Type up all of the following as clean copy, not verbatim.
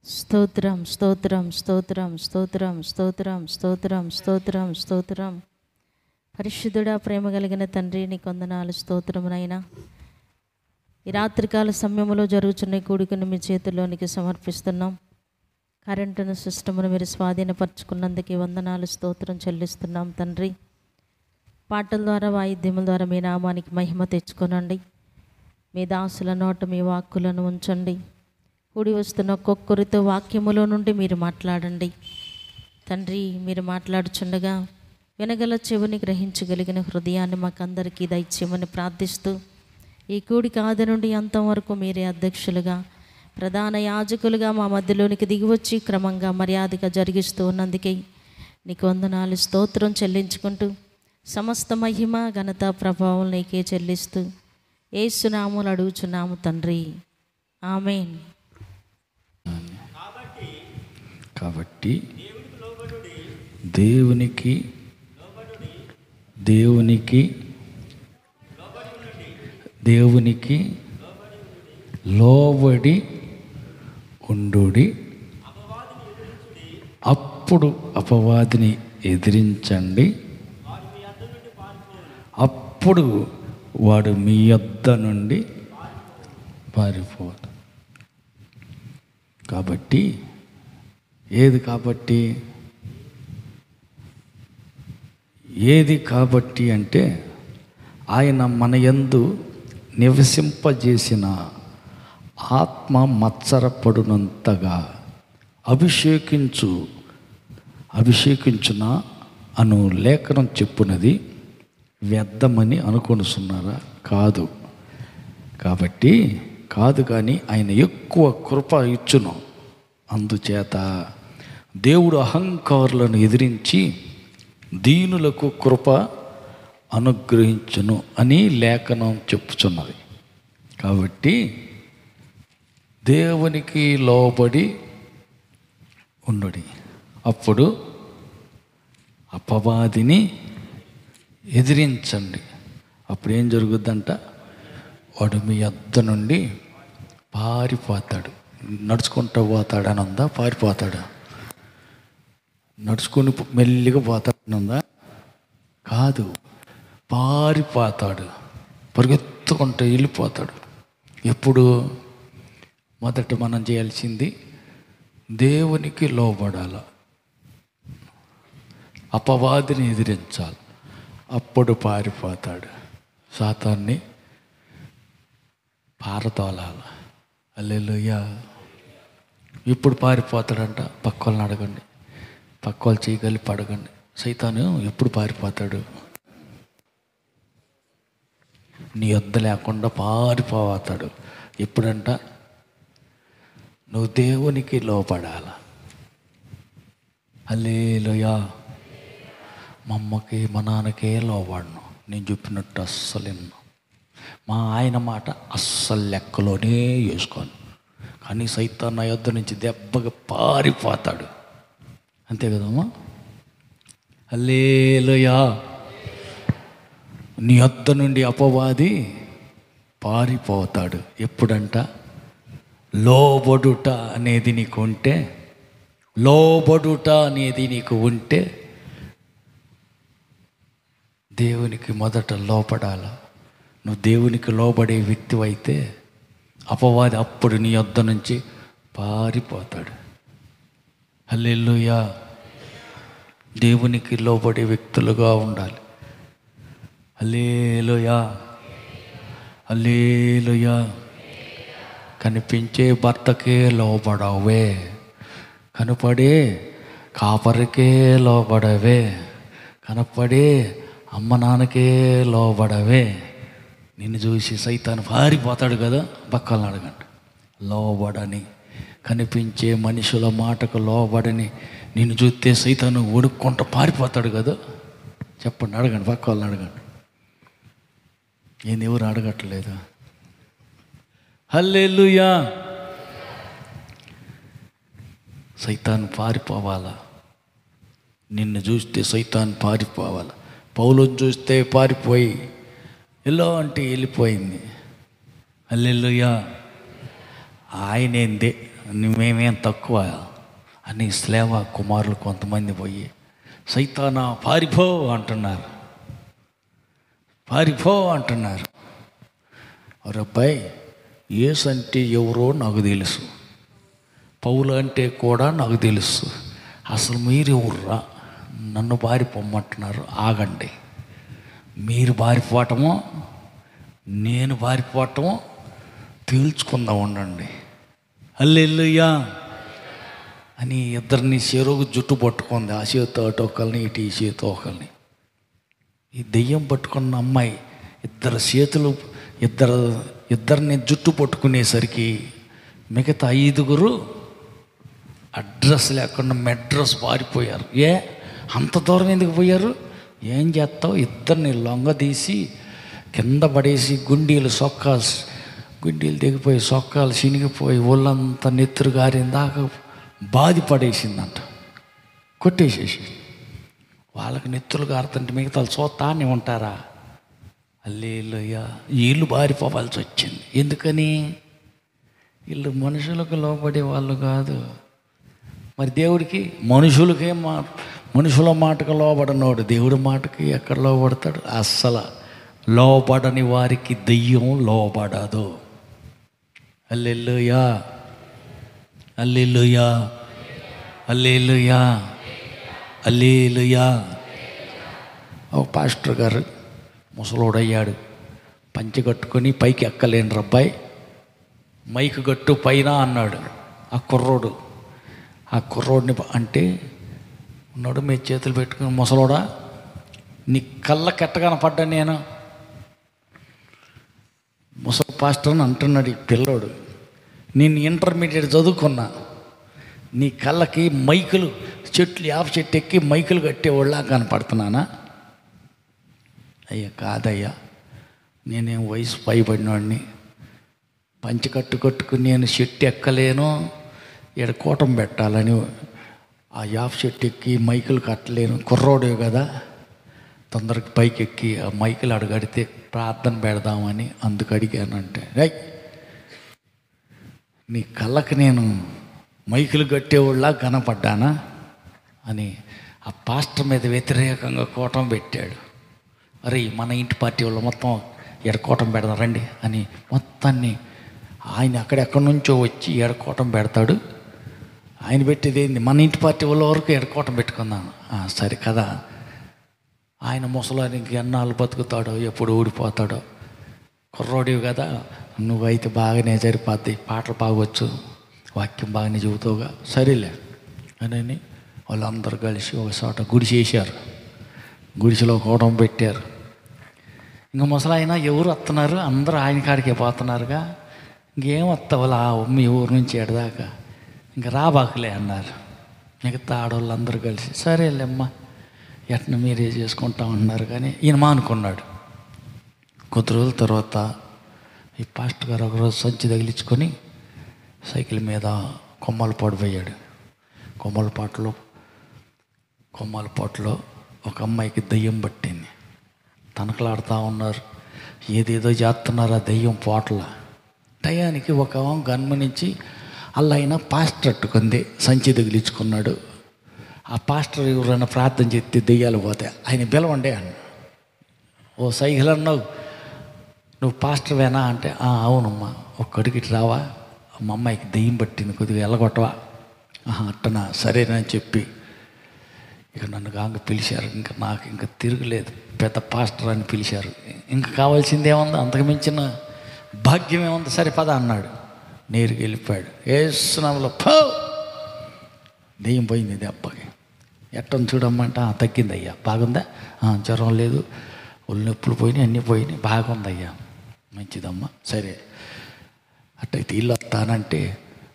స్తోత్రం స్తోత్రం స్తోత్రం స్తోత్రం స్తోత్రం స్తోత్రం స్తోత్రం స్తోత్రం. పరిశుద్ధుడా, ప్రేమ కలిగిన తండ్రి, నీకు వందనాలు, స్తోత్రమునైనా. ఈ రాత్రికాల సమయంలో జరుగుతున్న కూడికను మీ చేతుల్లోనికి సమర్పిస్తున్నాం. కరెంటును సిస్టమును మీరు స్వాధీనపరచుకున్నందుకు వందనాలు, స్తోత్రం చెల్లిస్తున్నాం తండ్రి. పాటల ద్వారా, వాయిద్యముల ద్వారా మీ నామానికి మహిమ తెచ్చుకొనండి. మీ దాసుల నోట మీ వాక్కులను ఉంచండి. కూడి వస్తున్న ఒక్కొక్కరితో వాక్యములో నుండి మీరు మాట్లాడండి తండ్రి. మీరు మాట్లాడుచుండగా వినగల చెవిని, గ్రహించగలిగిన హృదయాన్ని మాకందరికీ దయచేయమని ప్రార్థిస్తూ, ఈ కూడిక ఆది నుండి అంతం వరకు మీరే అధ్యక్షులుగా, ప్రధాన యాజకులుగా మా మధ్యలోనికి దిగివచ్చి క్రమంగా మర్యాదగా జరిగిస్తూ ఉన్నందుకే నీకు వందనాలు, స్తోత్రం చెల్లించుకుంటూ, సమస్త మహిమ ఘనత ప్రభావం నీకే చెల్లిస్తూ యేసునామములో అడుగుచున్నాము తండ్రి, ఆమేన్. కాబట్టి దేవునికి లోబడి ఉండుడి, అప్పుడు అపవాదిని ఎదిరించండి, అప్పుడు వాడు మీ యొద్ద నుండి పారిపోదు. కాబట్టి ఏది కాబట్టి అంటే ఆయన మన యందు నివసింపజేసిన ఆత్మ మత్సరపడునంతగా అభిషేకించున అను లేఖనం చెప్పునది వ్యర్థమని అనుకొనుచున్నారా? కాదు. కాబట్టి కాదు, కానీ ఆయన ఎక్కువ కృప ఇచ్చును. అందుచేత దేవుడు అహంకారులను ఎదిరించి దీనులకు కృప అనుగ్రహించును అని లేఖనం చెప్పుచున్నది. కాబట్టి దేవునికి లోబడి ఉండుడి, అప్పుడు అపవాదిని ఎదిరించండి. అప్పుడు ఏం జరుగుద్దంట? వాడు మీ యొద్ద నుండి పారిపోతాడు. నడుచుకుంటూ పోతాడని ఉందా? పారిపోతాడా? నడుచుకుని మెల్లిగా పోతాడని ఉందా? కాదు, పారిపోతాడు, పరిగెత్తుకుంటూ వెళ్ళిపోతాడు. ఎప్పుడు? మొదట మనం చేయాల్సింది దేవునికి లోబడాల, అపవాదిని ఎదిరించాలి, అప్పుడు పారిపోతాడు. సాతాన్ని పారతోలాల. హల్లెలూయా. ఇప్పుడు పారిపోతాడంట. పక్క వాళ్ళని అడగండి, పక్క వాళ్ళు చేయగలిపి అడగండి, సైతాను ఎప్పుడు పారిపోతాడు? నీ వద్ద లేకుండా పారిపోతాడు. ఎప్పుడంట? నువ్వు దేవునికి లోపడాల. హల్లెలూయా. మా అమ్మకి మా నాన్నకే లోబడను, నేను చెప్పినట్టు అస్సలు విన్ను, మా ఆయన మాట అస్సలు లెక్కలోనే వేసుకోను. కానీ సైతాన్ నా యొద్ద నుంచి దెబ్బగా పారిపోతాడు. అంతే కదమ్మా? హల్లెలూయా. నీ యొద్ద నుండి అపవాది పారిపోతాడు. ఎప్పుడంట? లోబడుట అనేది నీకు ఉంటే దేవునికి మొదట లోపడాల. నువ్వు దేవునికి లోబడే వ్యక్తి అయితే అపవాది అప్పుడు నీ యొద్ద నుంచి పారిపోతాడు. హల్లెలూయా. దేవునికి లోబడే వ్యక్తులుగా ఉండాలి. హల్లెలూయా. హల్లెలూయా. కనిపించే భర్తకే లోబడవే, కనపడే కాపరికే లోబడవే, కనపడే అమ్మ నాన్నకే లోబడవే. నిన్ను చూసి సైతాను పారిపోతాడు కదా. పక్కలను అడగండి. లోబడని, కనిపించే మనుషుల మాటకు లోబడని నిన్ను చూస్తే సైతాను ఒడుక్కుంటూ పారిపోతాడు కదా. చెప్పండి, అడగండి, పక్క వాళ్ళని అడగండి. నేను ఎవరు అడగట్లేదా? హల్లెలూయా. సైతాను పారిపోవాలా? నిన్ను చూస్తే సైతాను పారిపోవాలా? పౌలుని చూస్తే పారిపోయి ఎలా అంటే వెళ్ళిపోయింది. హల్లెలూయా. ఆయనేందే మేమేం తక్కువ అని స్లేవ కుమారులు కొంతమంది పోయి సైతానా పారిపో అంటున్నారు, పారిపో అంటున్నారు. అబ్బాయి యేసు అంటే ఎవరో నాకు తెలుసు, పౌలు అంటే కూడా నాకు తెలుసు, అసలు మీరు ఎవర్రా నన్ను పారిపోమ్మంటున్నారు? ఆగండి, మీరు పారిపోవటమో నేను పారిపోవటమో తేల్చుకుందాం, ఉండండి. హల్లెలూయా అని ఇద్దరిని చెరువు జుట్టు పట్టుకుంది. ఆ చేతితో అటు ఒకరిని, ఇటు ఈ చేతితో ఒకరిని. ఈ దెయ్యం పట్టుకున్న అమ్మాయి ఇద్దరిని జుట్టు పట్టుకునేసరికి మిగతా 5 అడ్రస్ లేకుండా మెడ్రస్ పారిపోయారు. అంత దూరం ఎందుకు పోయారు? ఏం చేస్తావు? ఇద్దరిని లొంగదీసి కింద పడేసి గుండీలు దిగిపోయి సొక్కాలు చినిగిపోయి ఒళ్ళంతా నెత్తురు గారిన దాకా బాధి పడేసిందంట, కొట్టేసేసి. వాళ్ళకి నెత్తులు గారుతుంటే మిగతా చూస్తానే ఉంటారా? హల్లెలూయా. వీళ్ళు పారిపోవాల్సి వచ్చింది. ఎందుకని? వీళ్ళు మనుషులకు లోబడే వాళ్ళు కాదు. మరి దేవుడికి మనుషుల మాటకు లోబడనోడు దేవుడి మాటకి ఎక్కడ లోబడతాడు? అస్సలు లోబడని వారికి దెయ్యం లోబడదు. హల్లెలూయా, హల్లెలూయా, హల్లెలూయా, హల్లెలూయా. ఒక పాస్టర్ గారు ముసలోడయ్యాడు, పంచె కట్టుకొని పైకి ఎక్కలేని రబ్బాయి, మైకు గట్టు పైన అన్నాడు. ఆ కుర్రోడిని అంటే ఉన్నాడు, మీ చేతులు పెట్టుకుని, ముసలోడా నీ కళ్ళకి ఎట్ట కనపడ్డా నేను? ముసలి పాస్టర్ అని అంటున్నాడు ఈ పిల్లోడు. నేను ఇంటర్మీడియట్ చదువుకున్నా, నీ కళ్ళకి మైకులు యాప చెట్టు ఎక్కి మైకులు కట్టేవాళ్ళ కనపడుతున్నానా? అయ్యా కాదయ్యా, నేనేం వయసు పైబడినవాడిని, పంచి కట్టుకుని నేను చెట్టు ఎక్కలేను, ఇక్కడ కూటం పెట్టాలని ఆ యాప చెట్టు ఎక్కి మైకులు కట్టలేను, కుర్రోడే కదా, తొందరగా పైకి ఎక్కి ఆ మైకులు అడగడితే ప్రార్థన పెడదామని అందుకు అడిగానంటే, నీ కళ్ళకి నేను మైకులు కట్టేవాళ్ళ కనపడ్డానా అని ఆ పాస్టర్ మీద వ్యతిరేకంగా కూటం పెట్టాడు. అరే మన ఇంటి పార్టీ వాళ్ళు మొత్తం ఎడకోటం పెడదాం రండి అని మొత్తాన్ని ఆయన అక్కడెక్కడి నుంచో వచ్చి ఎడకోటం పెడతాడు. ఆయన పెట్టేది ఏంది? మన ఇంటి పార్టీ వాళ్ళ వరకు ఎడకోటం పెట్టుకుందాం. సరే కదా, ఆయన ముసలానికి ఎన్నాళ్ళు బతుకుతాడో, ఎప్పుడు ఊడిపోతాడో, కుర్రోడివి కదా, నువ్వైతే బాగానే సరిపోద్ది, పాటలు బాగొచ్చు, వాక్యం బాగానే చెబుతావుగా, సరేలే అని వాళ్ళందరూ కలిసి ఒక చోట గుడిసె వేసారు. గుడిసెలో కూటం పెట్టారు. ఇంకా ముసలాయన ఎవరు వస్తున్నారు? అందరూ ఆయన కాడికే పోతున్నారుగా, ఇంకేం వస్తావులా మీ ఊరు నుంచి ఎడదాకా, ఇంకా రాబాకులే అన్నారు. మిగతా ఆడవాళ్ళందరూ కలిసి సరేలేమ్మా ఎట్లా మీరే చేసుకుంటా ఉన్నారు. కానీ ఈయన మానుకున్నాడు. కొద్ది రోజుల తర్వాత ఈ పాస్టర్ గారు ఒకరోజు సంచి తగిలించుకొని సైకిల్ మీద కొమ్మలపాటు పోయాడు. కొమ్మలపాటులో ఒక అమ్మాయికి దెయ్యం పట్టింది. తనకలాడుతూ ఉన్నారు, ఏదేదో చేస్తున్నారు ఆ దెయ్యం పోట్ల. టయానికి ఒక గన్మనించి అల్లైనా పాస్టర్ అట్టుకుంది, సంచి తగిలించుకున్నాడు. ఆ పాస్టర్ ఎవరైనా ప్రార్థన చేస్తే దెయ్యాలు పోతాయి, ఆయన పిలవండి అన్న. ఓ సైకిల్ అన్నావు, నువ్వు పాస్టర్వేనా అంటే అవునమ్మా, ఒక్కడికి రావా, మా అమ్మాయికి దెయ్యం పట్టింది, కొద్దిగా వెళ్ళగొట్టవా? అట్టనా, సరేనని చెప్పి ఇక నన్ను కాంగ పిలిచారు. నాకు ఇంకా తిరగలేదు, పెద్ద పాస్టర్ అని పిలిచారు. ఇంకా కావాల్సింది ఏముంది, అంతకు మించిన భాగ్యం ఏముంది, సరే పద అన్నాడు. నేరుగా వెళ్ళిపోయాడు. ఏసునామలో పో, దెయ్యం పోయింది దెబ్బకి. ఎట్టని చూడమ్మంట, తగ్గిందయ్యా, బాగుందా, జ్వరం లేదు, ఒళ్ళు నొప్పులు పోయినాయి, అన్నీ పోయినాయి, బాగుందయ్యా, మంచిదమ్మా, సరే అట్టయితే ఇల్లు వస్తానంటే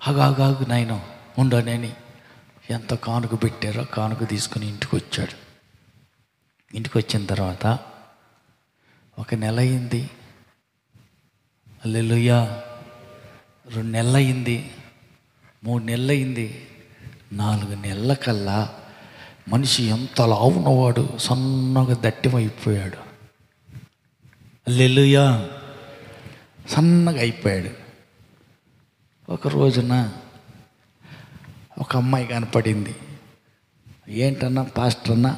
ఆగాగు నాయన ఉండనని ఎంత కానుక పెట్టారో కానుక తీసుకుని ఇంటికి వచ్చాడు. ఇంటికి వచ్చిన తర్వాత 1 నెల అయింది, హల్లెలూయా, 2 నెలలు అయింది, 3 నెలలు అయింది, 4 నెలల కల్లా మనిషి ఎంత లావున్నవాడు సన్నగా దట్టమైపోయాడు. హల్లెలూయా, సన్నగా అయిపోయాడు. ఒక రోజున ఒక అమ్మాయి కనపడింది. ఏంటన్నా పాస్టర్ అన్నా,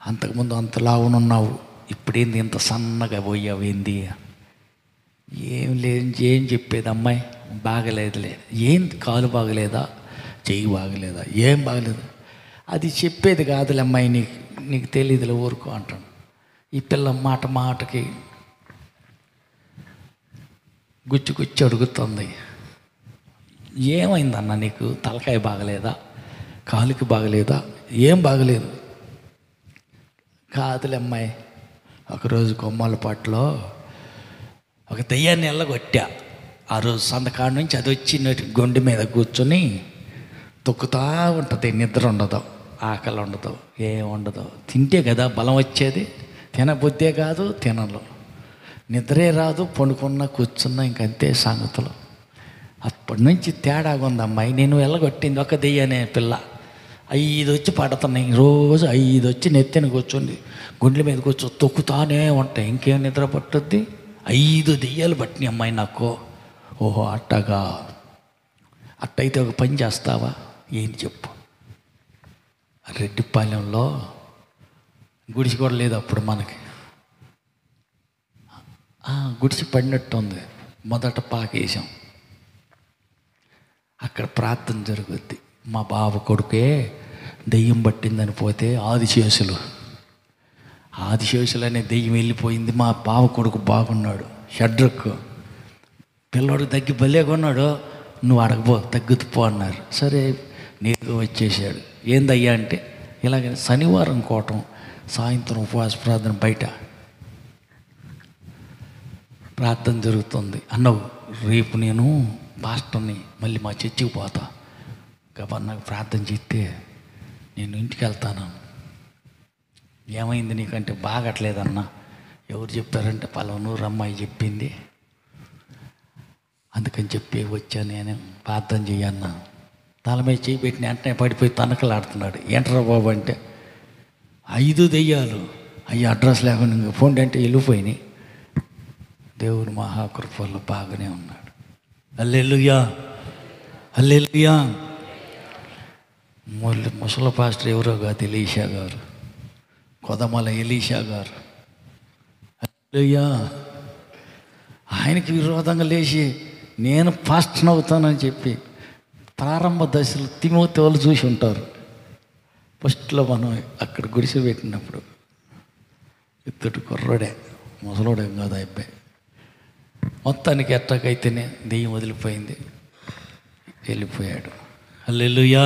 అంతకుముందు అంత లావునున్నావు, ఇప్పుడేంది ఇంత సన్నగా పోయావు ఏంది? ఏం లేదు, ఏం చెప్పేది అమ్మాయి? బాగలేదులే. ఏం కాలు బాగలేదా, చెయ్యి బాగలేదా, ఏం బాగలేదు? అది చెప్పేది కాదులే అమ్మాయి, నీకు తెలియదులే, ఊరుకో అంటాను. ఈ పిల్ల మాట మాటకి గుచ్చి అడుగుతుంది. ఏమైందన్న నీకు? తలకాయ బాగలేదా, కాలుకి బాగలేదా, ఏం బాగలేదు? కాదులే అమ్మాయి, ఒకరోజు కొమ్మలపాట్లో ఒక దెయ్యాన్ని ఎల్లగొట్టా. ఆ రోజు సందకాడ నుంచి అది వచ్చి గుండె మీద కూర్చొని తొక్కుతా ఉంటుంది. నిద్ర ఉండదు, ఆకలి ఉండదు, ఏం ఉండదు. తింటే కదా బలం వచ్చేది, తినబుద్దే కాదు, తినలు, నిద్రే రాదు, పండుకున్నా కూర్చున్నా ఇంకంతే సంగతులు. అప్పటి నుంచి తేడాగా ఉంది అమ్మాయి. నేను వెళ్ళగొట్టింది ఒక దెయ్యనే పిల్ల. 5 వచ్చి పడుతున్నాయి, రోజు 5 వచ్చి నెత్తిన కూర్చోండి, గుండెల మీద కూర్చో తొక్కుతానే ఉంటాయి. ఇంకేం నిద్ర పట్టుద్ది? 5 దెయ్యాలు పట్టినాయి అమ్మాయి నాకు. ఓహో అట్టగా, అట్టయితే ఒక పని చేస్తావా? ఏంటి చెప్పు. రెడ్డిపాలెంలో గుడిసి కూడా లేదు అప్పుడు మనకి. గుడిసి పడినట్టు ఉంది. మొదట పాకేసాం, అక్కడ ప్రార్థన జరుగుద్ది. మా బావ కొడుకే దెయ్యం పట్టిందని పోతే ఆదిశేషులు అనే దెయ్యం వెళ్ళిపోయింది. మా బావ కొడుకు బాగున్నాడు, షడ్రక్ పిల్లోడు తగ్గి భలేగా ఉన్నాడు. నువ్వు అడగబో, తగ్గుతుపో అన్నారు. సరే నీకు వచ్చేసాడు. ఏందయ్యా అంటే, ఇలాగ శనివారం కోటం సాయంత్రం ఉపవాస ప్రార్థన బయట ప్రార్థన జరుగుతుంది. అన్నావు రేపు నేను పాస్టర్ని, మళ్ళీ మా చర్చికి పోతా కాబట్టి నాకు ప్రార్థన చేస్తే నేను ఇంటికి వెళ్తాను. ఏమైంది నీకంటే? బాగట్లేదన్నా. ఎవరు చెప్పారంటే పలానూరు అమ్మాయి చెప్పింది, అందుకని చెప్పి వచ్చా నేను ప్రార్థన చెయ్యన్నా. తల మీద చేయి పెట్టిన వెంటనే పడిపోయి తనకలాడుతున్నాడు. ఏంట్రా బాబు అంటే, 5 దెయ్యాలు, అయ్యి అడ్రస్ లేకుండా ఫోన్ అంటే వెళ్ళిపోయినాయి. దేవుడు మహాకృపల్లో బాగానే ఉన్నాడు. హల్లెలూయా, హల్లెలూయా. ముసలి పాస్టర్ ఎవరో కాదు, ఎలీషా గారు, కొదమల ఎలీషా గారు. హల్లెలూయా. ఆయనకి విరోధంగా లేచి నేను పాస్టర్ అవుతానని చెప్పి ప్రారంభ దశలో తిమోతి వాళ్ళు చూసి ఉంటారు. ఫస్ట్లో మనం అక్కడ గుడిసె పెట్టినప్పుడు ఇద్దరు కుర్రోడే, ముసలోడేం కాదు అబ్బాయి. మొత్తానికి ఎట్టకైతేనే దెయ్యం వదిలిపోయింది, వెళ్ళిపోయాడు. హల్లెలూయా.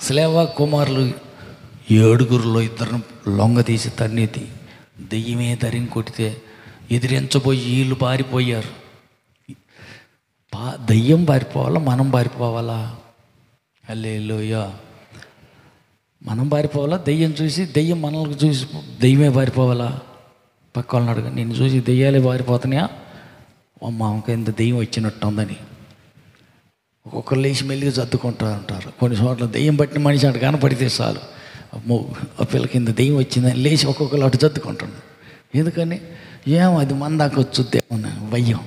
స్లేవా కుమారులు 7గురిలో 2 లొంగ తీసి తన్నీతి దెయ్యమే దరిని కొడితే ఎదిరించబోయి వీళ్ళు పారిపోయారు. దెయ్యం పారిపోవాలా, మనం పారిపోవాలా? హల్లెలూయా. మనం పారిపోవాలా? దెయ్యం చూసి దెయ్యం మనల్ని చూసి దెయ్యమే పారిపోవాలా? పక్క వాళ్ళని అడగ, నేను చూసి దెయ్యాలే పారిపోతున్నాయా? అమ్మకి ఎంత దెయ్యం వచ్చినట్టు ఉందని ఒక్కొక్కరు లేచి మెల్లిగా సర్దుకుంటూ ఉంటారు. కొన్ని చోట్ల దెయ్యం పట్టిన మనిషి అటు కనపడితే చాలు, అమ్మో ఆ పిల్లకి ఇంత దెయ్యం వచ్చిందని లేచి ఒక్కొక్కరు అటు సర్దుకుంటాను. ఎందుకని? ఏమో అది మన దాకా వచ్చుద్దేమో భయం.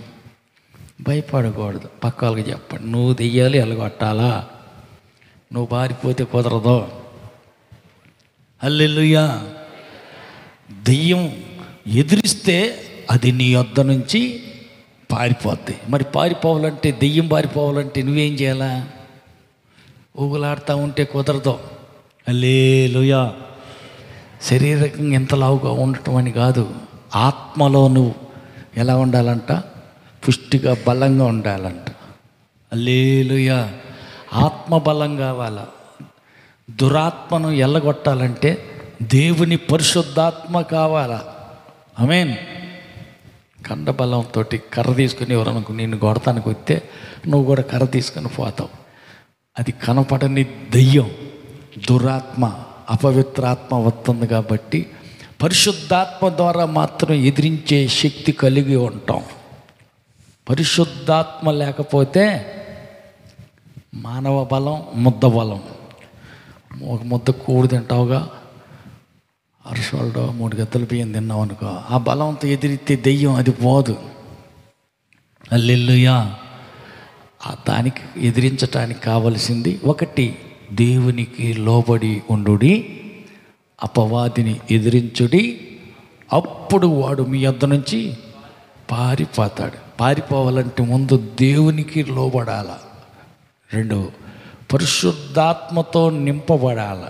భయపడకూడదు. పక్క వాళ్ళకి చెప్పండి, నువ్వు దెయ్యాలి ఎలగొట్టాలా, నువ్వు పారిపోతే కుదరదు. హల్లెలూయా. దెయ్యం ఎదిరిస్తే అది నీ వద్ద నుంచి పారిపోద్ది. మరి పారిపోవాలంటే, దెయ్యం పారిపోవాలంటే నువ్వేం చేయాలా? ఊగులాడుతూ ఉంటే కుదరదు. హల్లెలూయా. శారీరకంగా ఎంత లావుగా ఉండటం అని కాదు, ఆత్మలో నువ్వు ఎలా ఉండాలంట? పుష్టిగా బలంగా ఉండాలంట. హల్లెలూయా. ఆత్మ బలం కావాలా? దురాత్మను ఎల్లగొట్టాలంటే దేవుని పరిశుద్ధాత్మ కావాలా? ఆమేన్. కండబలంతో కర్ర తీసుకుని ఎవరనుకు నిన్ను కొడతానికి వస్తే నువ్వు కూడా కర్ర తీసుకొని పోతావు. అది కనపడని దెయ్యం, దురాత్మ, అపవిత్రాత్మ వస్తుంది. కాబట్టి పరిశుద్ధాత్మ ద్వారా మాత్రం ఎదిరించే శక్తి కలిగి ఉంటాం. పరిశుద్ధాత్మ లేకపోతే మానవ బలం, ముద్ద బలం. ఒక ముద్ద కూడు తింటావుగా, అరసోల్డో 3 గద్దలు బియ్యం తిన్నావు అనుకో, ఆ బలంతో ఎదిరితే దెయ్యం అది పోదు. హల్లెలూయా. దానికి ఎదిరించటానికి కావలసింది ఒకటి, దేవునికి లోబడి ఉండుడి, అపవాదిని ఎదిరించుడి, అప్పుడు వాడు మీ యొద్ద నుంచి పారిపోతాడు. పారిపోవాలంటే ముందు దేవునికి లోబడాల. 2, పరిశుద్ధాత్మతో నింపబడాల.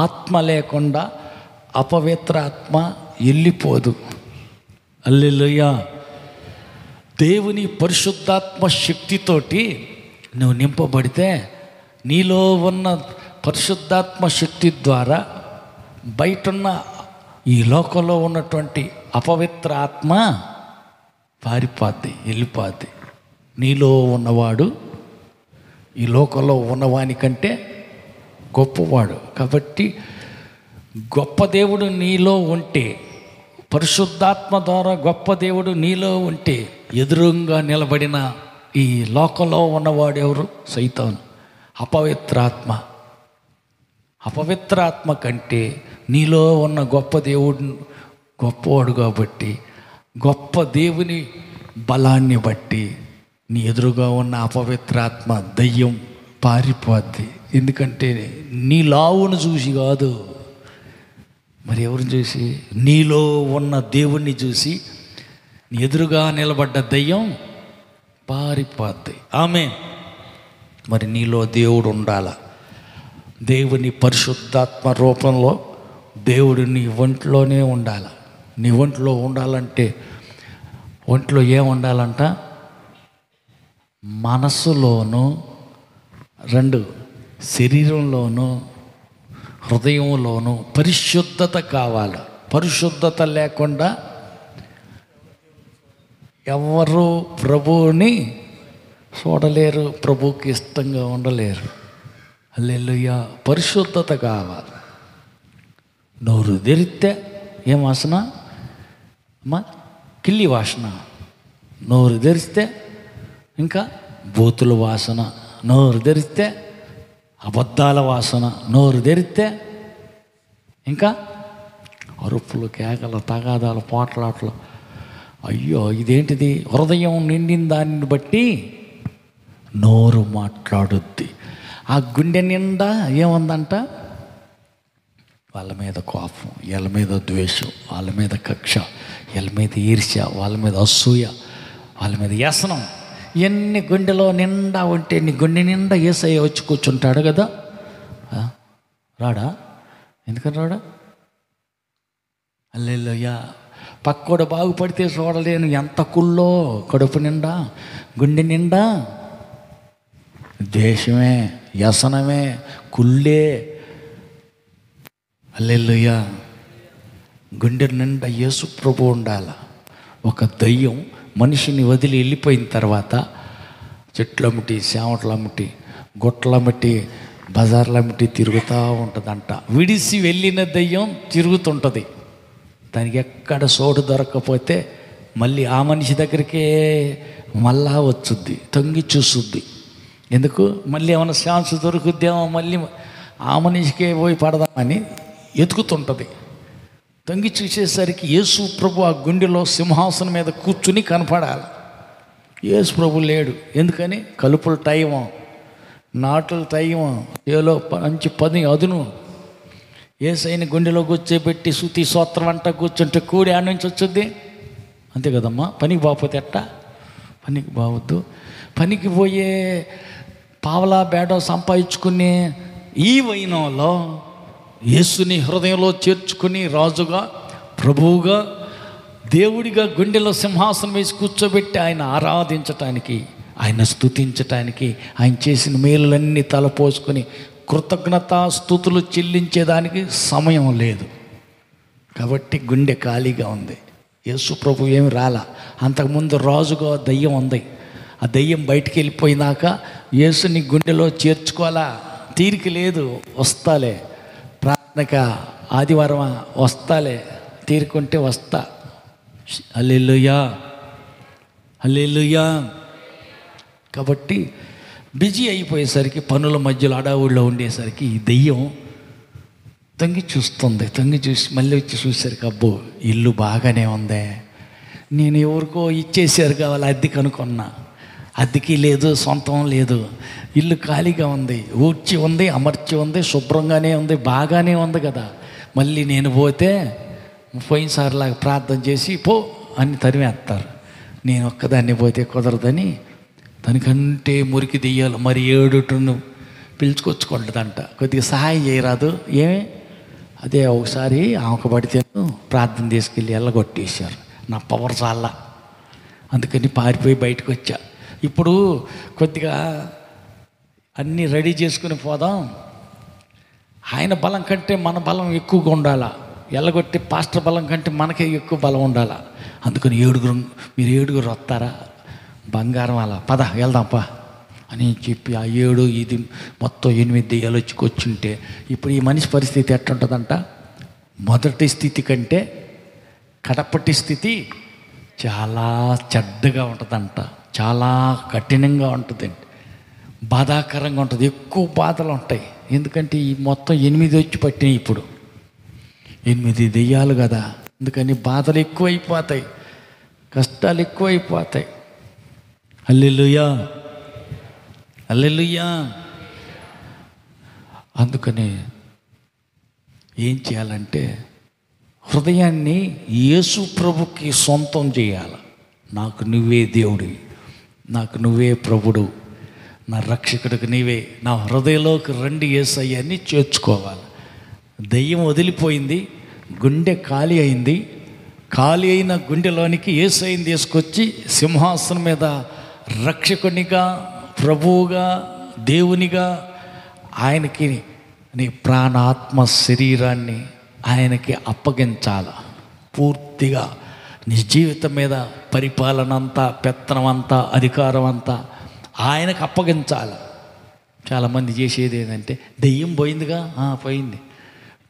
ఆత్మ లేకుండా అపవిత్ర ఆత్మ వెళ్ళిపోదు. హల్లెలూయా. దేవుని పరిశుద్ధాత్మ శక్తితోటి నువ్వు నింపబడితే నీలో ఉన్న పరిశుద్ధాత్మ శక్తి ద్వారా బయటున్న ఈ లోకంలో ఉన్నటువంటి అపవిత్ర ఆత్మ పారిపోద్ది, వెళ్ళిపోద్ది. నీలో ఉన్నవాడు ఈ లోకంలో ఉన్నవానికంటే గొప్పవాడు. కాబట్టి గొప్ప దేవుడు నీలో ఉంటే, పరిశుద్ధాత్మ ద్వారా గొప్ప దేవుడు నీలో ఉంటే, ఎదురుగా నిలబడిన ఈ లోకంలో ఉన్నవాడు ఎవరు? సైతాను, అపవిత్రాత్మ. అపవిత్రాత్మ కంటే నీలో ఉన్న గొప్ప దేవుడు గొప్పవాడు. కాబట్టి గొప్ప దేవుని బలాన్ని బట్టి నీ ఎదురుగా ఉన్న అపవిత్రాత్మ దయ్యం పారిపోద్ది. ఎందుకంటే నీ లావును చూసి కాదు, మరి ఎవరిని చూసి? నీలో ఉన్న దేవుణ్ణి చూసి నీ ఎదురుగా నిలబడ్డ దయ్యం పారిపోద్ది. ఆమేన్. మరి నీలో దేవుడు ఉండాల. దేవుని పరిశుద్ధాత్మ రూపంలో దేవుడు నీ ఒంట్లోనే ఉండాలి. నీ ఒంట్లో ఉండాలంటే ఒంట్లో ఏం ఉండాలంట? మనస్సులోను, 2 శరీరంలోను, హృదయంలోను పరిశుద్ధత కావాలి. పరిశుద్ధత లేకుండా ఎవరు ప్రభువుని చూడలేరు, ప్రభువుకి ఇష్టంగా ఉండలేరు. హల్లెలూయా. పరిశుద్ధత కావాలి. నోరు తెరిస్తే ఏం వాసన అమ్మా? కిల్లి వాసన. నోరు తెరిస్తే ఇంకా బూతుల వాసన. నోరు తెరిస్తే అబద్ధాల వాసన. నోరు తెరిస్తే ఇంకా అరుపులు, కేకలు, తగాదాలు, పోట్లాట్లు. అయ్యో ఇదేంటిది? హృదయం నిండిన దాన్ని బట్టి నోరు మాట్లాడుద్ది. ఆ గుండె నిండా ఏముందంట? వాళ్ళ మీద కోపం, వీళ్ళ మీద ద్వేషం, వాళ్ళ మీద కక్ష, వీళ్ళ మీద ఈర్ష్య, వాళ్ళ మీద అసూయ, వాళ్ళ మీద వ్యసనం. ఇవన్నీ గుండెలో నిండా ఉంటే నీ గుండె నిండా యేసయ్య వచ్చి కూర్చుంటాడు కదా. రాడా? ఎందుకని రాడా? హల్లెలూయా. పక్కోడు బాగుపడితే చూడలేను, ఎంత కుళ్ళో కడుపు నిండా, గుండె నిండా ద్వేషమే, వ్యసనమే, కుళ్ళే. హల్లెలూయా. గుండె నిండా యేసు ప్రభు ఉండాల. ఒక దయ్యం మనిషిని వదిలి వెళ్ళిపోయిన తర్వాత చెట్లమ్మటి, సేవట్లమ్మటి, గుట్లమ్మటి, బజార్లమ్మటి తిరుగుతూ ఉంటుందంట. విడిసి వెళ్ళిన దయ్యం తిరుగుతుంటుంది. దానికి ఎక్కడ చోటు దొరకకపోతే మళ్ళీ ఆ మనిషి దగ్గరికే మళ్ళా వచ్చుద్ది, తొంగి చూసుద్ది. ఎందుకు? మళ్ళీ ఏమైనా ఛాన్స్ దొరుకుద్దేమో, మళ్ళీ ఆ మనిషికే పోయి పడదామని ఎతుకుతుంటుంది. తొంగి చూసేసరికి యేసు ప్రభు ఆ గుండెలో సింహాసనం మీద కూర్చుని కనపడాలి. యేసు ప్రభు లేడు. ఎందుకని? కలుపుల టైము, నాటుల టైము, ఏలో మంచి పని అదును. యేసయ్యని గుండెలో కూర్చోబెట్టి శృతి స్తోత్రం అంట కూర్చుంటే కూడి ఆడ నుంచి వచ్చుద్ది. అంతే కదమ్మా. పనికి పోకపోతే ఎట్టా? పనికి బావద్దు. పనికి పోయే పావలా బేడో సంపాదించుకునే ఈ వైనంలో యేసుని హృదయంలో చేర్చుకుని రాజుగా, ప్రభువుగా, దేవుడిగా గుండెలో సింహాసనం వేసి కూర్చోబెట్టి ఆయన ఆరాధించటానికి, ఆయన స్తుతించటానికి, ఆయన చేసిన మేలులన్నీ తలపోసుకొని కృతజ్ఞతా స్తుతులు చెల్లించేదానికి సమయం లేదు. కాబట్టి గుండె ఖాళీగా ఉంది. యేసు ప్రభు ఏమి రాలా. అంతకుముందు రాజుగా దయ్యం ఉంది. ఆ దయ్యం బయటికి వెళ్ళిపోయినాక యేసుని గుండెలో చేర్చుకోవాలా? తీరిక లేదు. వస్తాలే ప్రార్థనక, ఆదివారం వస్తాలే, తీరుకుంటే వస్తా. హల్లెలూయా, హల్లెలూయా. కాబట్టి బిజీ అయిపోయేసరికి, పనుల మధ్యలో అడావుడిలో ఉండేసరికి ఈ దెయ్యం తొంగి చూస్తుంది. తొంగి చూసి మళ్ళీ వచ్చి చూసేసరికి అబ్బో ఇల్లు బాగానే ఉందే, నేను ఎవరికో ఇచ్చేసారు కావాలి అద్దెకి అనుకున్నా. అద్దెకి లేదు, సొంతం లేదు, ఇల్లు ఖాళీగా ఉంది, ఊడ్చి ఉంది, అమర్చి ఉంది, శుభ్రంగానే ఉంది, బాగానే ఉంది కదా. మళ్ళీ నేను పోతే పోయినసారిలాగా ప్రార్థన చేసి పో అని తరిమేస్తారు. నేను ఒక్కదాన్ని పోతే కుదరదని దానికంటే మురికి దెయ్యాలు మరి 7 పిలుచుకొచ్చుకుంటుందంట. కొద్దిగా సహాయం చేయరాదు ఏమే. అదే ఒకసారి ఆమెకు పడితే ప్రార్థన తీసుకెళ్ళి ఎల్లగొట్టేశారు. నా పవర్ చాలా, అందుకని పారిపోయి బయటకు వచ్చా. ఇప్పుడు కొద్దిగా అన్నీ రెడీ చేసుకుని పోదాం. ఆయన బలం కంటే మన బలం ఎక్కువగా ఉండాలా. ఎల్లగొట్టి పాస్టర్ బలం కంటే మనకే ఎక్కువ బలం ఉండాలా. అందుకని మీరు 7 వస్తారా, బంగారం అలా పద వెళ్దాంపా అని చెప్పి ఆ 7 ఇది మొత్తం 8 దెయ్యాలు వచ్చి కూర్చుంటే ఇప్పుడు ఈ మనిషి పరిస్థితి ఎట్టుంటుందంట, మొదటి స్థితి కంటే కడపటి స్థితి చాలా చెడ్డగా ఉంటుందంట. చాలా కఠినంగా ఉంటుందండి, బాధాకరంగా ఉంటుంది, ఎక్కువ బాధలు ఉంటాయి. ఎందుకంటే ఈ మొత్తం 8 వచ్చి పట్టినాయి. ఇప్పుడు 8 దెయ్యాలు కదా, అందుకని బాధలు ఎక్కువైపోతాయి, కష్టాలు ఎక్కువైపోతాయి. హల్లెలూయా, హల్లెలూయా. అందుకని ఏం చేయాలంటే హృదయాన్ని యేసు ప్రభుకి సొంతం చేయాలి. నాకు నువ్వే దేవుడివి, నాకు నువ్వే ప్రభుడు, నా రక్షకుడికి నీవే, నా హృదయంలోకి రండి యేసయ్యని చేర్చుకోవాలి. దెయ్యం వదిలిపోయింది, గుండె ఖాళీ అయింది. ఖాళీ అయిన గుండెలోనికి యేసయ్యని తీసుకొచ్చి సింహాసనం మీద రక్షకునిగా, ప్రభువుగా, దేవునిగా ఆయనకి నీ ప్రాణాత్మ శరీరాన్ని ఆయనకి అప్పగించాల. పూర్తిగా నీ జీవితం మీద పరిపాలన అంతా, పెత్తనం అంతా, అధికారం అంతా ఆయనకు అప్పగించాలి. చాలామంది చేసేది ఏంటంటే దెయ్యం పోయిందిగా, పోయింది,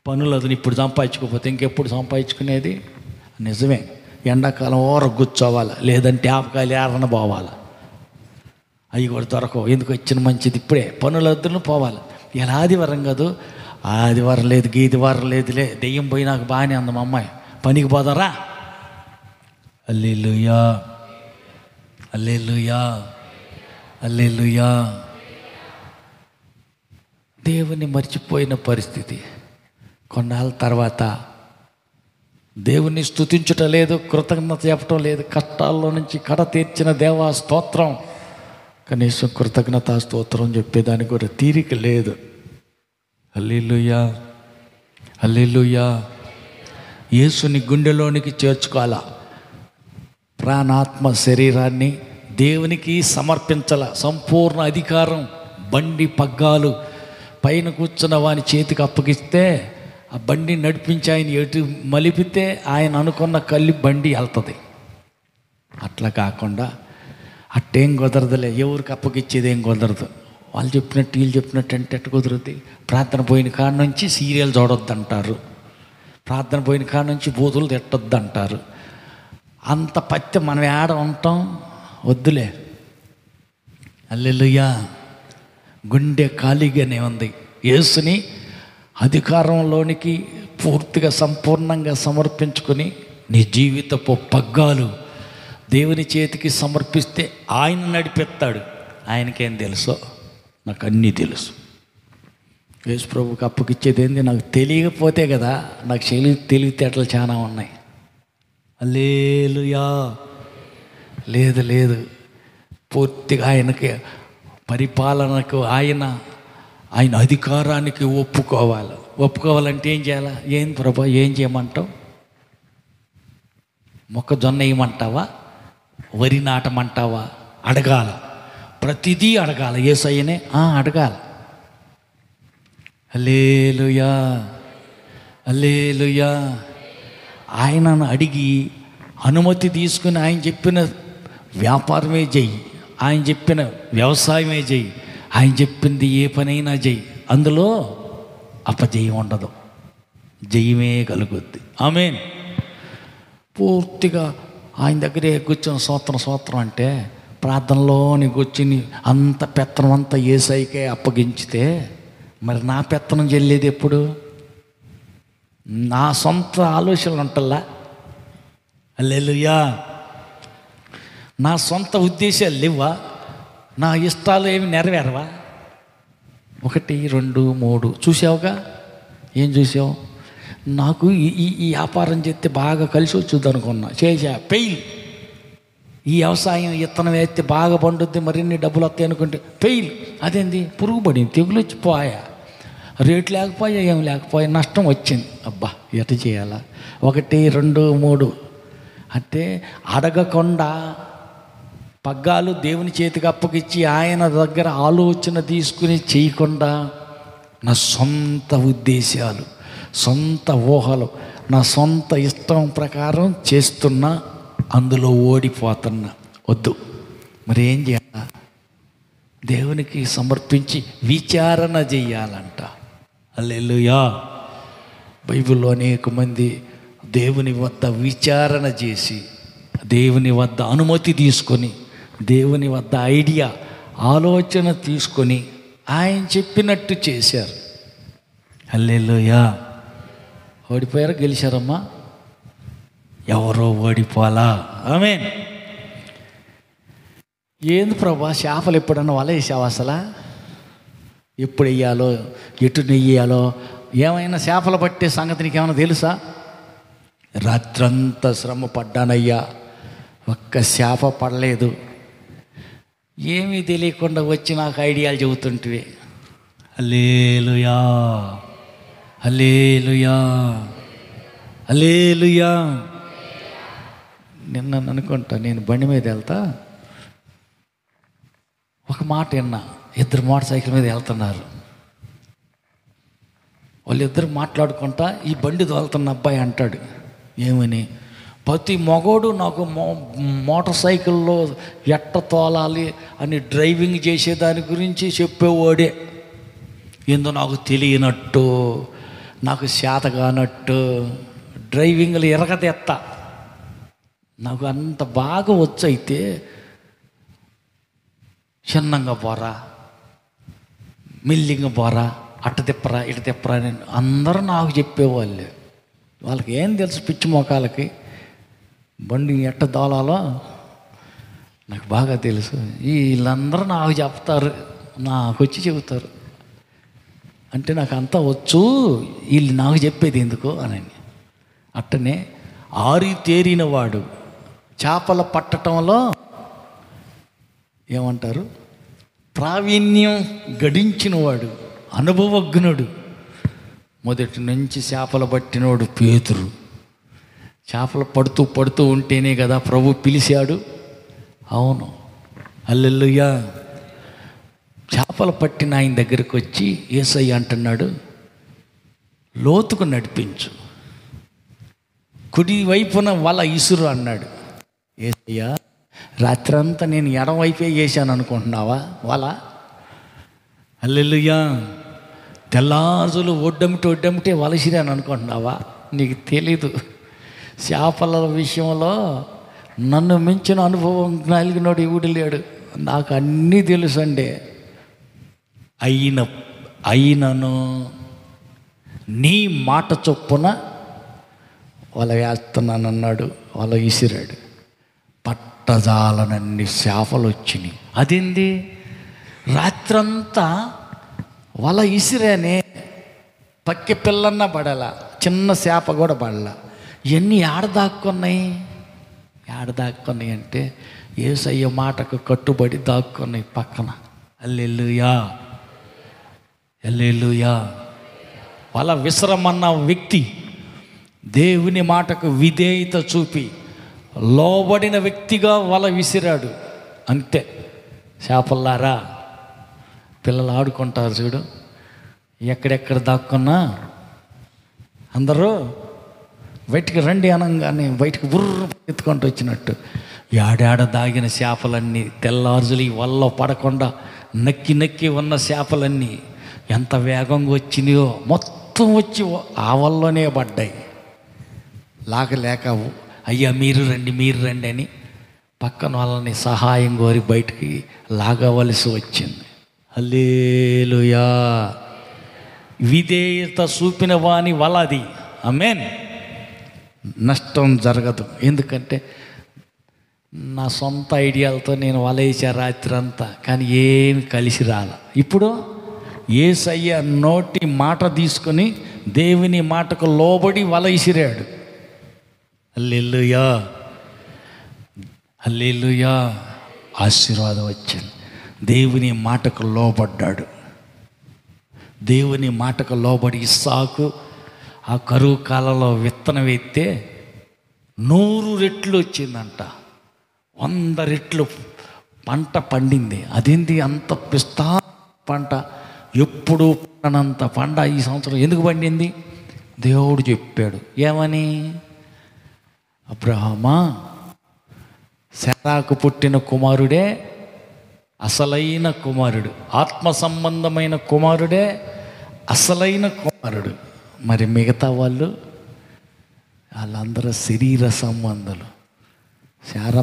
పనులు అతను ఇప్పుడు సంపాదించుకోకపోతే ఇంకెప్పుడు సంపాదించుకునేది. నిజమే, ఎండాకాలం కూర్చోవాలి, లేదంటే ఆపకాయలు ఏరన పోవాలి, అవి కూడా దొరకవు. ఎందుకు వచ్చిన మంచిది ఇప్పుడే పనులు వద్దును పోవాలి. ఇలా ఆదివారం కాదు, ఆదివారం లేదు, గీదివారం లేదులే, దెయ్యం పోయి నాకు బాగానే ఉంది, మా అమ్మాయి పనికి పోదారా. హల్లెలూయా, హల్లెలూయా, హల్లెలూయా. దేవుని మర్చిపోయిన పరిస్థితి. కొన్నాళ్ళ తర్వాత దేవుణ్ణి స్తుతించటం లేదు, కృతజ్ఞత చెప్పటం లేదు. కష్టాల్లో నుంచి కడ తీర్చిన దేవా స్తోత్రం, కనీసం కృతజ్ఞత స్తోత్రం చెప్పేదానికి కూడా తీరిక లేదు. హల్లెలూయా, హల్లెలూయా. యేసుని గుండెలోనికి చేర్చుకోవాలా. ప్రాణాత్మ శరీరాన్ని దేవునికి సమర్పించాల. సంపూర్ణ అధికారం, బండి పగ్గాలు పైన కూర్చున్న వాని చేతికి అప్పగిస్తే ఆ బండి నడిపించి ఆయన ఎటు మలిపితే ఆయన అనుకున్న బండి వెళ్తుంది. అట్లా కాకుండా అట్టేం కుదరదులే, ఎవరికి అప్పగిచ్చేది ఏం కుదరదు. వాళ్ళు చెప్పినట్టు వీళ్ళు చెప్పినట్టు అంటే ఎట్టు కుదురుతుంది. ప్రార్థన పోయిన కాడ నుంచి సీరియల్ చూడొద్దు అంటారు, ప్రార్థన పోయిన కాడ నుంచి బూతులు తిట్టొద్దు అంటారు. అంత పత్తి మనం ఏడ ఉంటాం, వద్దులే. హల్లెలూయా. గుండె ఖాళీగానే ఉంది. యేసుని అధికారంలోనికి పూర్తిగా సంపూర్ణంగా సమర్పించుకొని నీ జీవితపు పగ్గాలు దేవుని చేతికి సమర్పిస్తే ఆయన నడిపిస్తాడు. ఆయనకేం తెలుసో నాకు అన్నీ తెలుసు. యేసు ప్రభుకి అప్పగిచ్చేది ఏంది నాకు తెలియకపోతే కదా, నాకు తెలివితేటలు చాలా ఉన్నాయి. హల్లెలూయా. లేదు లేదు, పూర్తిగా ఆయనకి పరిపాలనకు, ఆయన అధికారానికి ఒప్పుకోవాలి. ఒప్పుకోవాలంటే ఏం చేయాలా? ఏం ప్రభా ఏం చేయమంటావు? మొక్కజొన్న వేయమంటావా, వరి నాటమంటావా? అడగాల, ప్రతిదీ అడగాల. యేసయ్యనే అడగాల. హల్లెలూయా, హల్లెలూయా. ఆయనను అడిగి అనుమతి తీసుకుని ఆయన చెప్పిన వ్యాపారమే చెయ్యి, ఆయన చెప్పిన వ్యవసాయమే చెయ్యి, ఆయన చెప్పింది ఏ పనైనా చెయ్యి. అందులో అపజయం ఉండదు, జయమే కలుగుద్ది. ఆమేన్. పూర్తిగా ఆయన దగ్గరే కూర్చొని స్తోత్రం అంటే ప్రార్థనలోని కూర్చుని అంత పెత్తనం అంతా యేసయ్యకే అప్పగించితే మరి నా పెత్తనం చెల్లేది ఎప్పుడు? నా సొంత ఆలోచనలు ఉంటల్లా. హల్లెలూయా. నా సొంత ఉద్దేశాలు లేవా? నా ఇష్టాలు ఏమి నెరవేరవా? 1, 2, 3 చూసావుగా. ఏం చూసావు? నాకు ఈ వ్యాపారం చేస్తే బాగా కలిసి వచ్చుద్ది అనుకున్నా, చేసా, ఫెయిల్. ఈ వ్యవసాయం విత్తనం వేస్తే బాగా పండుద్ది, మరిన్ని డబ్బులు వస్తాయి అనుకుంటే ఫెయిల్. అదేంది? పురుగు పడింది, తెగులు వచ్చిపోయా, రేటు లేకపోయా, ఏం లేకపోయా, నష్టం వచ్చింది. అబ్బా ఎట చేయాలా? 1, 2, 3 అంటే అడగకుండా పగ్గాలు దేవుని చేతికి అప్పగిచ్చి ఆయన దగ్గర ఆలోచన తీసుకుని చేయకుండా నా సొంత ఉద్దేశాలు, సొంత ఊహలు, నా సొంత ఇష్టం ప్రకారం చేస్తున్నా, అందులో ఓడిపోతున్నా. వద్దు. మరి ఏం చేయాలా? దేవునికి సమర్పించి విచారణ చెయ్యాలంట. హల్లెలూయా. బైబిల్లో అనేక మంది దేవుని వద్ద విచారణ చేసి, దేవుని వద్ద అనుమతి తీసుకొని, దేవుని వద్ద ఐడియా, ఆలోచన తీసుకొని ఆయన చెప్పినట్టు చేశారు. హల్లెలూయా. ఓడిపోయారా, గెలిచారమ్మా? ఎవరో ఓడిపోలా. ఆమేన్. ఏంది ప్రభా, చేపలు ఎప్పుడన్నా వల వేసావా? అసలు ఎప్పుడు వెయ్యాలో, ఎటు నెయ్యాలో, ఏమైనా చేపలు పట్టే సంగతి నీకు ఏమైనా తెలుసా? రాత్రంతా శ్రమ పడ్డానయ్యా, ఒక్క చేప పడలేదు. ఏమీ తెలియకుండా వచ్చి నాకు ఐడియాలు చెబుతుంటివి. హల్లెలూయా, హల్లెలూయా, హల్లెలూయా. నిన్న అనుకుంటా, నేను బండి మీద వెళ్తా, ఒక మాట విన్నా. 2 మోటార్ సైకిల్ మీద వెళ్తున్నారు. వాళ్ళిద్దరు మాట్లాడుకుంటా, ఈ బండి తోలుతున్న అబ్బాయి అంటాడు ఏమని, ప్రతి మగోడు నాకు మోటార్ సైకిల్లో ఎట్ట తోలాలి అని డ్రైవింగ్ చేసేదాని గురించి చెప్పేవాడే. ఏందో నాకు తెలియనట్టు, నాకు చేత కానట్టు డ్రైవింగ్లు ఎరగదెత్తా. నాకు అంత బాగా వచ్చైతే చిన్నంగా పోరా, మెల్లింగా పోరా, అట్ట తిప్పరా, ఇటు తిప్పరా అని అందరూ నాకు చెప్పేవాళ్ళు. వాళ్ళకి ఏం తెలుసు, పిచ్చి మొఖాలకి బండి ఎట్ట దోలాలో నాకు బాగా తెలుసు. వీళ్ళందరూ నాకు చెప్తారు, నాకు వచ్చి చెబుతారు. అంటే నాకు అంతా వచ్చు, వీళ్ళు నాకు చెప్పేది ఎందుకు అని. అట్టనే ఆరితేరిన వాడు, చేపల పట్టడంలో ఏమంటారు, ప్రావీణ్యం గడించినవాడు, అనుభవజ్ఞుడు, మొదటి నుంచి చేపలు పట్టినవాడు పేతురు. చేపలు పడుతూ పడుతూ ఉంటేనే కదా ప్రభు పిలిచాడు. అవును, హల్లెలూయా. చేపలు పట్టిన ఆయన దగ్గరికి వచ్చి యేసయ్య అంటున్నాడు, లోతుకు నడిపించు, కుడి వైపున వల ఇసురు అన్నాడు. యేసయ్య, రాత్రంతా నేను ఎడమవైపే వేసాను అనుకుంటున్నావా వల? హల్లెలూయా. తెల్లారులు ఒడ్డమిటే వలసిరాను అనుకుంటున్నావా? నీకు తెలీదు. చేపల విషయంలో నన్ను మించిన అనుభవం కలిగినోడు ఎవడు లేడు. నాకు అన్నీ తెలుసండి. అయినను నీ మాట చొప్పున వల వేస్తున్నానన్నాడు. వల విసిరాడు. పట్టజాలనన్ని చేపలు వచ్చినాయి. అదేంది? రాత్రంతా వల ఇసిరానే, పక్కి పిల్లన్న పడలా, చిన్న చేప కూడా పడలా. ఇవన్నీ ఏడ దాక్కున్నాయి అంటే యేసయ్య మాటకు కట్టుబడి దాక్కున్నాయి పక్కన. హల్లెలూయా, హల్లెలూయా. వల విసరమన్న వ్యక్తి దేవుని మాటకు విధేయత చూపి లోబడిన వ్యక్తిగా వల విసిరాడు. అంతే. చేపల్లారా, పిల్లలు ఆడుకుంటారు చూడు, ఎక్కడెక్కడ దాక్కున్నా అందరూ బయటికి రండి అనగానే బయటికి బుర్ర ఎత్తుకుంటూ వచ్చినట్టు ఏడాడ దాగిన చేపలన్నీ తెల్లారుజులు వల్ల పడకుండా నక్కి ఉన్న చేపలన్నీ ఎంత వేగంగా వచ్చినాయో మొత్తం వచ్చి ఆ వల్లనే పడ్డాయి. లాగలేక, అయ్యా మీరు రండి అని పక్కన వాళ్ళని సహాయం కోరి బయటికి లాగవలసి వచ్చింది. హల్లెలూయా. విధేయత చూపిన వాని వలది. ఆమేన్. నష్టం జరగదు. ఎందుకంటే నా సొంత ఐడియాలతో నేను వలేసా రాత్రి అంతా, కానీ ఏమి కలిసి రాల. ఇప్పుడు యేసయ్య నోటి మాట తీసుకొని దేవుని మాటకు లోబడి వల విసిరాడు. హల్లెలూయా, హల్లెలూయా. ఆశీర్వాదం వచ్చింది. దేవుని మాటకు లోబడ్డాడు. దేవుని మాటకు లోబడి ఇస్సాకు ఆ కరువు కాలంలో విత్తనం వేస్తే 100 రెట్లు వచ్చిందంట. 100 రెట్లు పంట పండింది. అదేంటి అంత పిస్తా పంట, ఎప్పుడు పండనంత పంట ఈ సంవత్సరం ఎందుకు పండింది? దేవుడు చెప్పాడు. ఏమని? అబ్రహామా, శారాకు పుట్టిన కుమారుడే అసలైన కుమారుడు, ఆత్మ సంబంధమైన కుమారుడే అసలైన కుమారుడు. మరి మిగతా వాళ్ళందరూ శరీర సంబంధాలు. శారా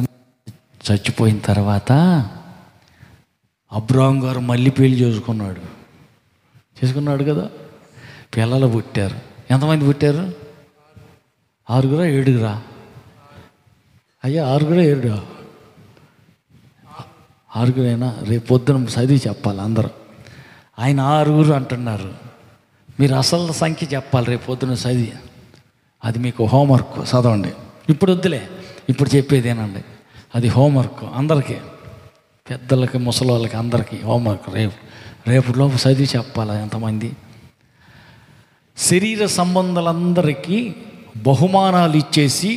చచ్చిపోయిన తర్వాత అబ్రహాం గారు మళ్ళీ పెళ్లి చేసుకున్నాడు కదా. పిల్లలు పుట్టారు. ఎంతమంది పుట్టారు? 6గురా 7గురా? అయ్యా 6గురా 7? 6గురైనా. రేపు పొద్దున చదివి చెప్పాలి అందరూ. ఆయన 6 అంటున్నారు, మీరు అసలు సంఖ్య చెప్పాలి రేపు పొద్దున చదివి. అది మీకు హోంవర్క్, చదవండి. ఇప్పుడు వద్దులే, ఇప్పుడు చెప్పేదేనండి. అది హోంవర్క్ అందరికీ, పెద్దలకి ముసలి వాళ్ళకి అందరికీ హోంవర్క్. రేపులోపు చదివి చెప్పాలి ఎంతమంది. శరీర సంబంధాలందరికీ బహుమానాలు ఇచ్చేసి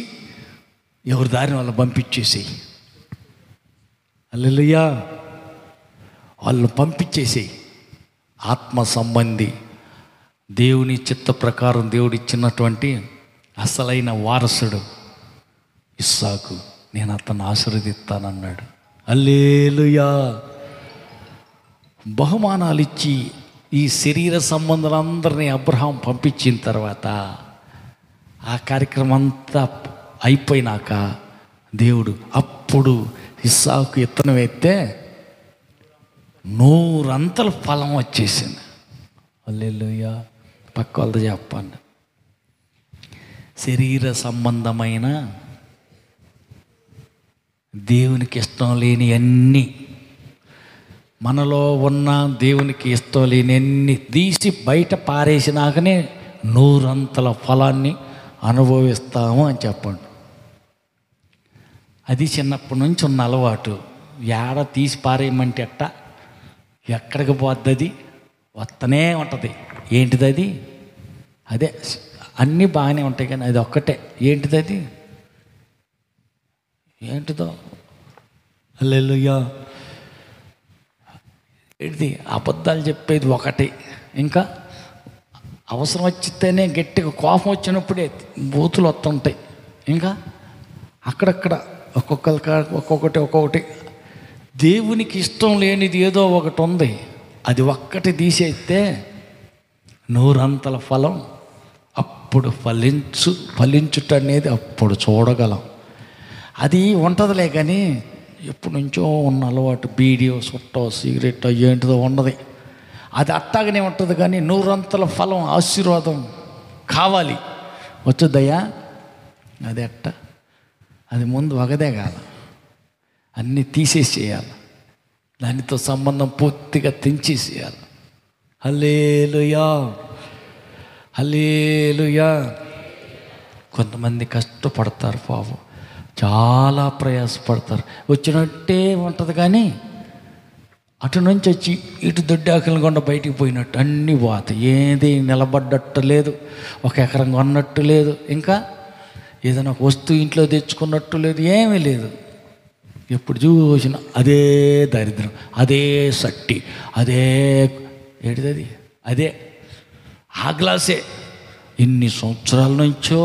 ఎవరి దారిని వాళ్ళు పంపించేసేయి. హల్లెలూయా. వాళ్ళు పంపించేసేయి. ఆత్మ సంబంధి దేవుని చిత్త ప్రకారం దేవుడు ఇచ్చినటువంటి అసలైన వారసుడు ఇస్సాకు, నేను అతన్ని ఆశీర్వదిస్తానన్నాడు. హల్లెలూయా. బహుమానాలు ఇచ్చి ఈ శరీర సంబంధాలందరినీ అబ్రహాం పంపించిన తర్వాత ఆ కార్యక్రమం అంతా అయిపోయినాక దేవుడు అప్పుడు ఇస్సాకు విత్తనం వేస్తే 100 అంతల ఫలం వచ్చేసింది. హల్లెలూయా. పక్క వాళ్ళతో చెప్పండి. శరీర సంబంధమైన దేవునికి ఇష్టం లేని అన్నీ, మనలో ఉన్న దేవునికి ఇష్టం లేని అన్ని తీసి బయట పారేసినాకనే 100 అంతల ఫలాన్ని అనుభవిస్తాము అని చెప్పండి. అది చిన్నప్పటి నుంచి ఉన్న అలవాటు. ఏడ తీసి పారేయమంటే ఎక్కడికి పోద్ది? అది వస్తనే ఉంటుంది. ఏంటిది అది? అదే అన్నీ బాగానే ఉంటాయి కానీ అది ఒక్కటే. ఏంటిది అది? ఏంటిదో? హల్లెలూయా. ఏంటిది? అబద్ధాలు చెప్పేది ఒకటి. ఇంకా అవసరం వచ్చితేనే గట్టిగా కోపం వచ్చినప్పుడే బూతులు వస్తుంటాయి. ఇంకా అక్కడక్కడ ఒక్కొక్కటి. దేవునికి ఇష్టం లేనిది ఏదో ఒకటి ఉంది. అది ఒక్కటి తీసేస్తే 100 అంతల ఫలం అప్పుడు ఫలించుట అనేది అప్పుడు చూడగలం. అది ఉంటుందిలే కానీ ఎప్పటి నుంచో ఉన్న అలవాటు బీడియో సుట్టో సిగరెట్ ఏంటిదో ఉండదు. అది అట్టాగనే ఉంటుంది కానీ 100 అంతల ఫలం ఆశీర్వాదం కావాలి. వచ్చుద్దయ్యా. అది అది ముందు ఒకదే కాదు, అన్నీ తీసేసేయాలి. దానితో సంబంధం పూర్తిగా తెంచేసేయాలి. హల్లెలూయా, హల్లెలూయా. కొంతమంది కష్టపడతారు పాపం, చాలా ప్రయాసపడతారు. వచ్చినట్టే ఉంటుంది కానీ అటు నుంచి వచ్చి ఇటు దొడ్డాకలు కొండ బయటికి పోయినట్టు అన్నీ పోతాయి. ఏది నిలబడ్డట్టు లేదు, 1 ఎకరం కొన్నట్టు లేదు, ఇంకా ఏదైనా ఒక వస్తువు ఇంట్లో తెచ్చుకున్నట్టు లేదు, ఏమీ లేదు. ఎప్పుడు చూసినా అదే దరిద్రం, అదే సట్టి, అదే ఏంటిది, అదే ఆ గ్లాసే ఎన్ని సంవత్సరాల నుంచో.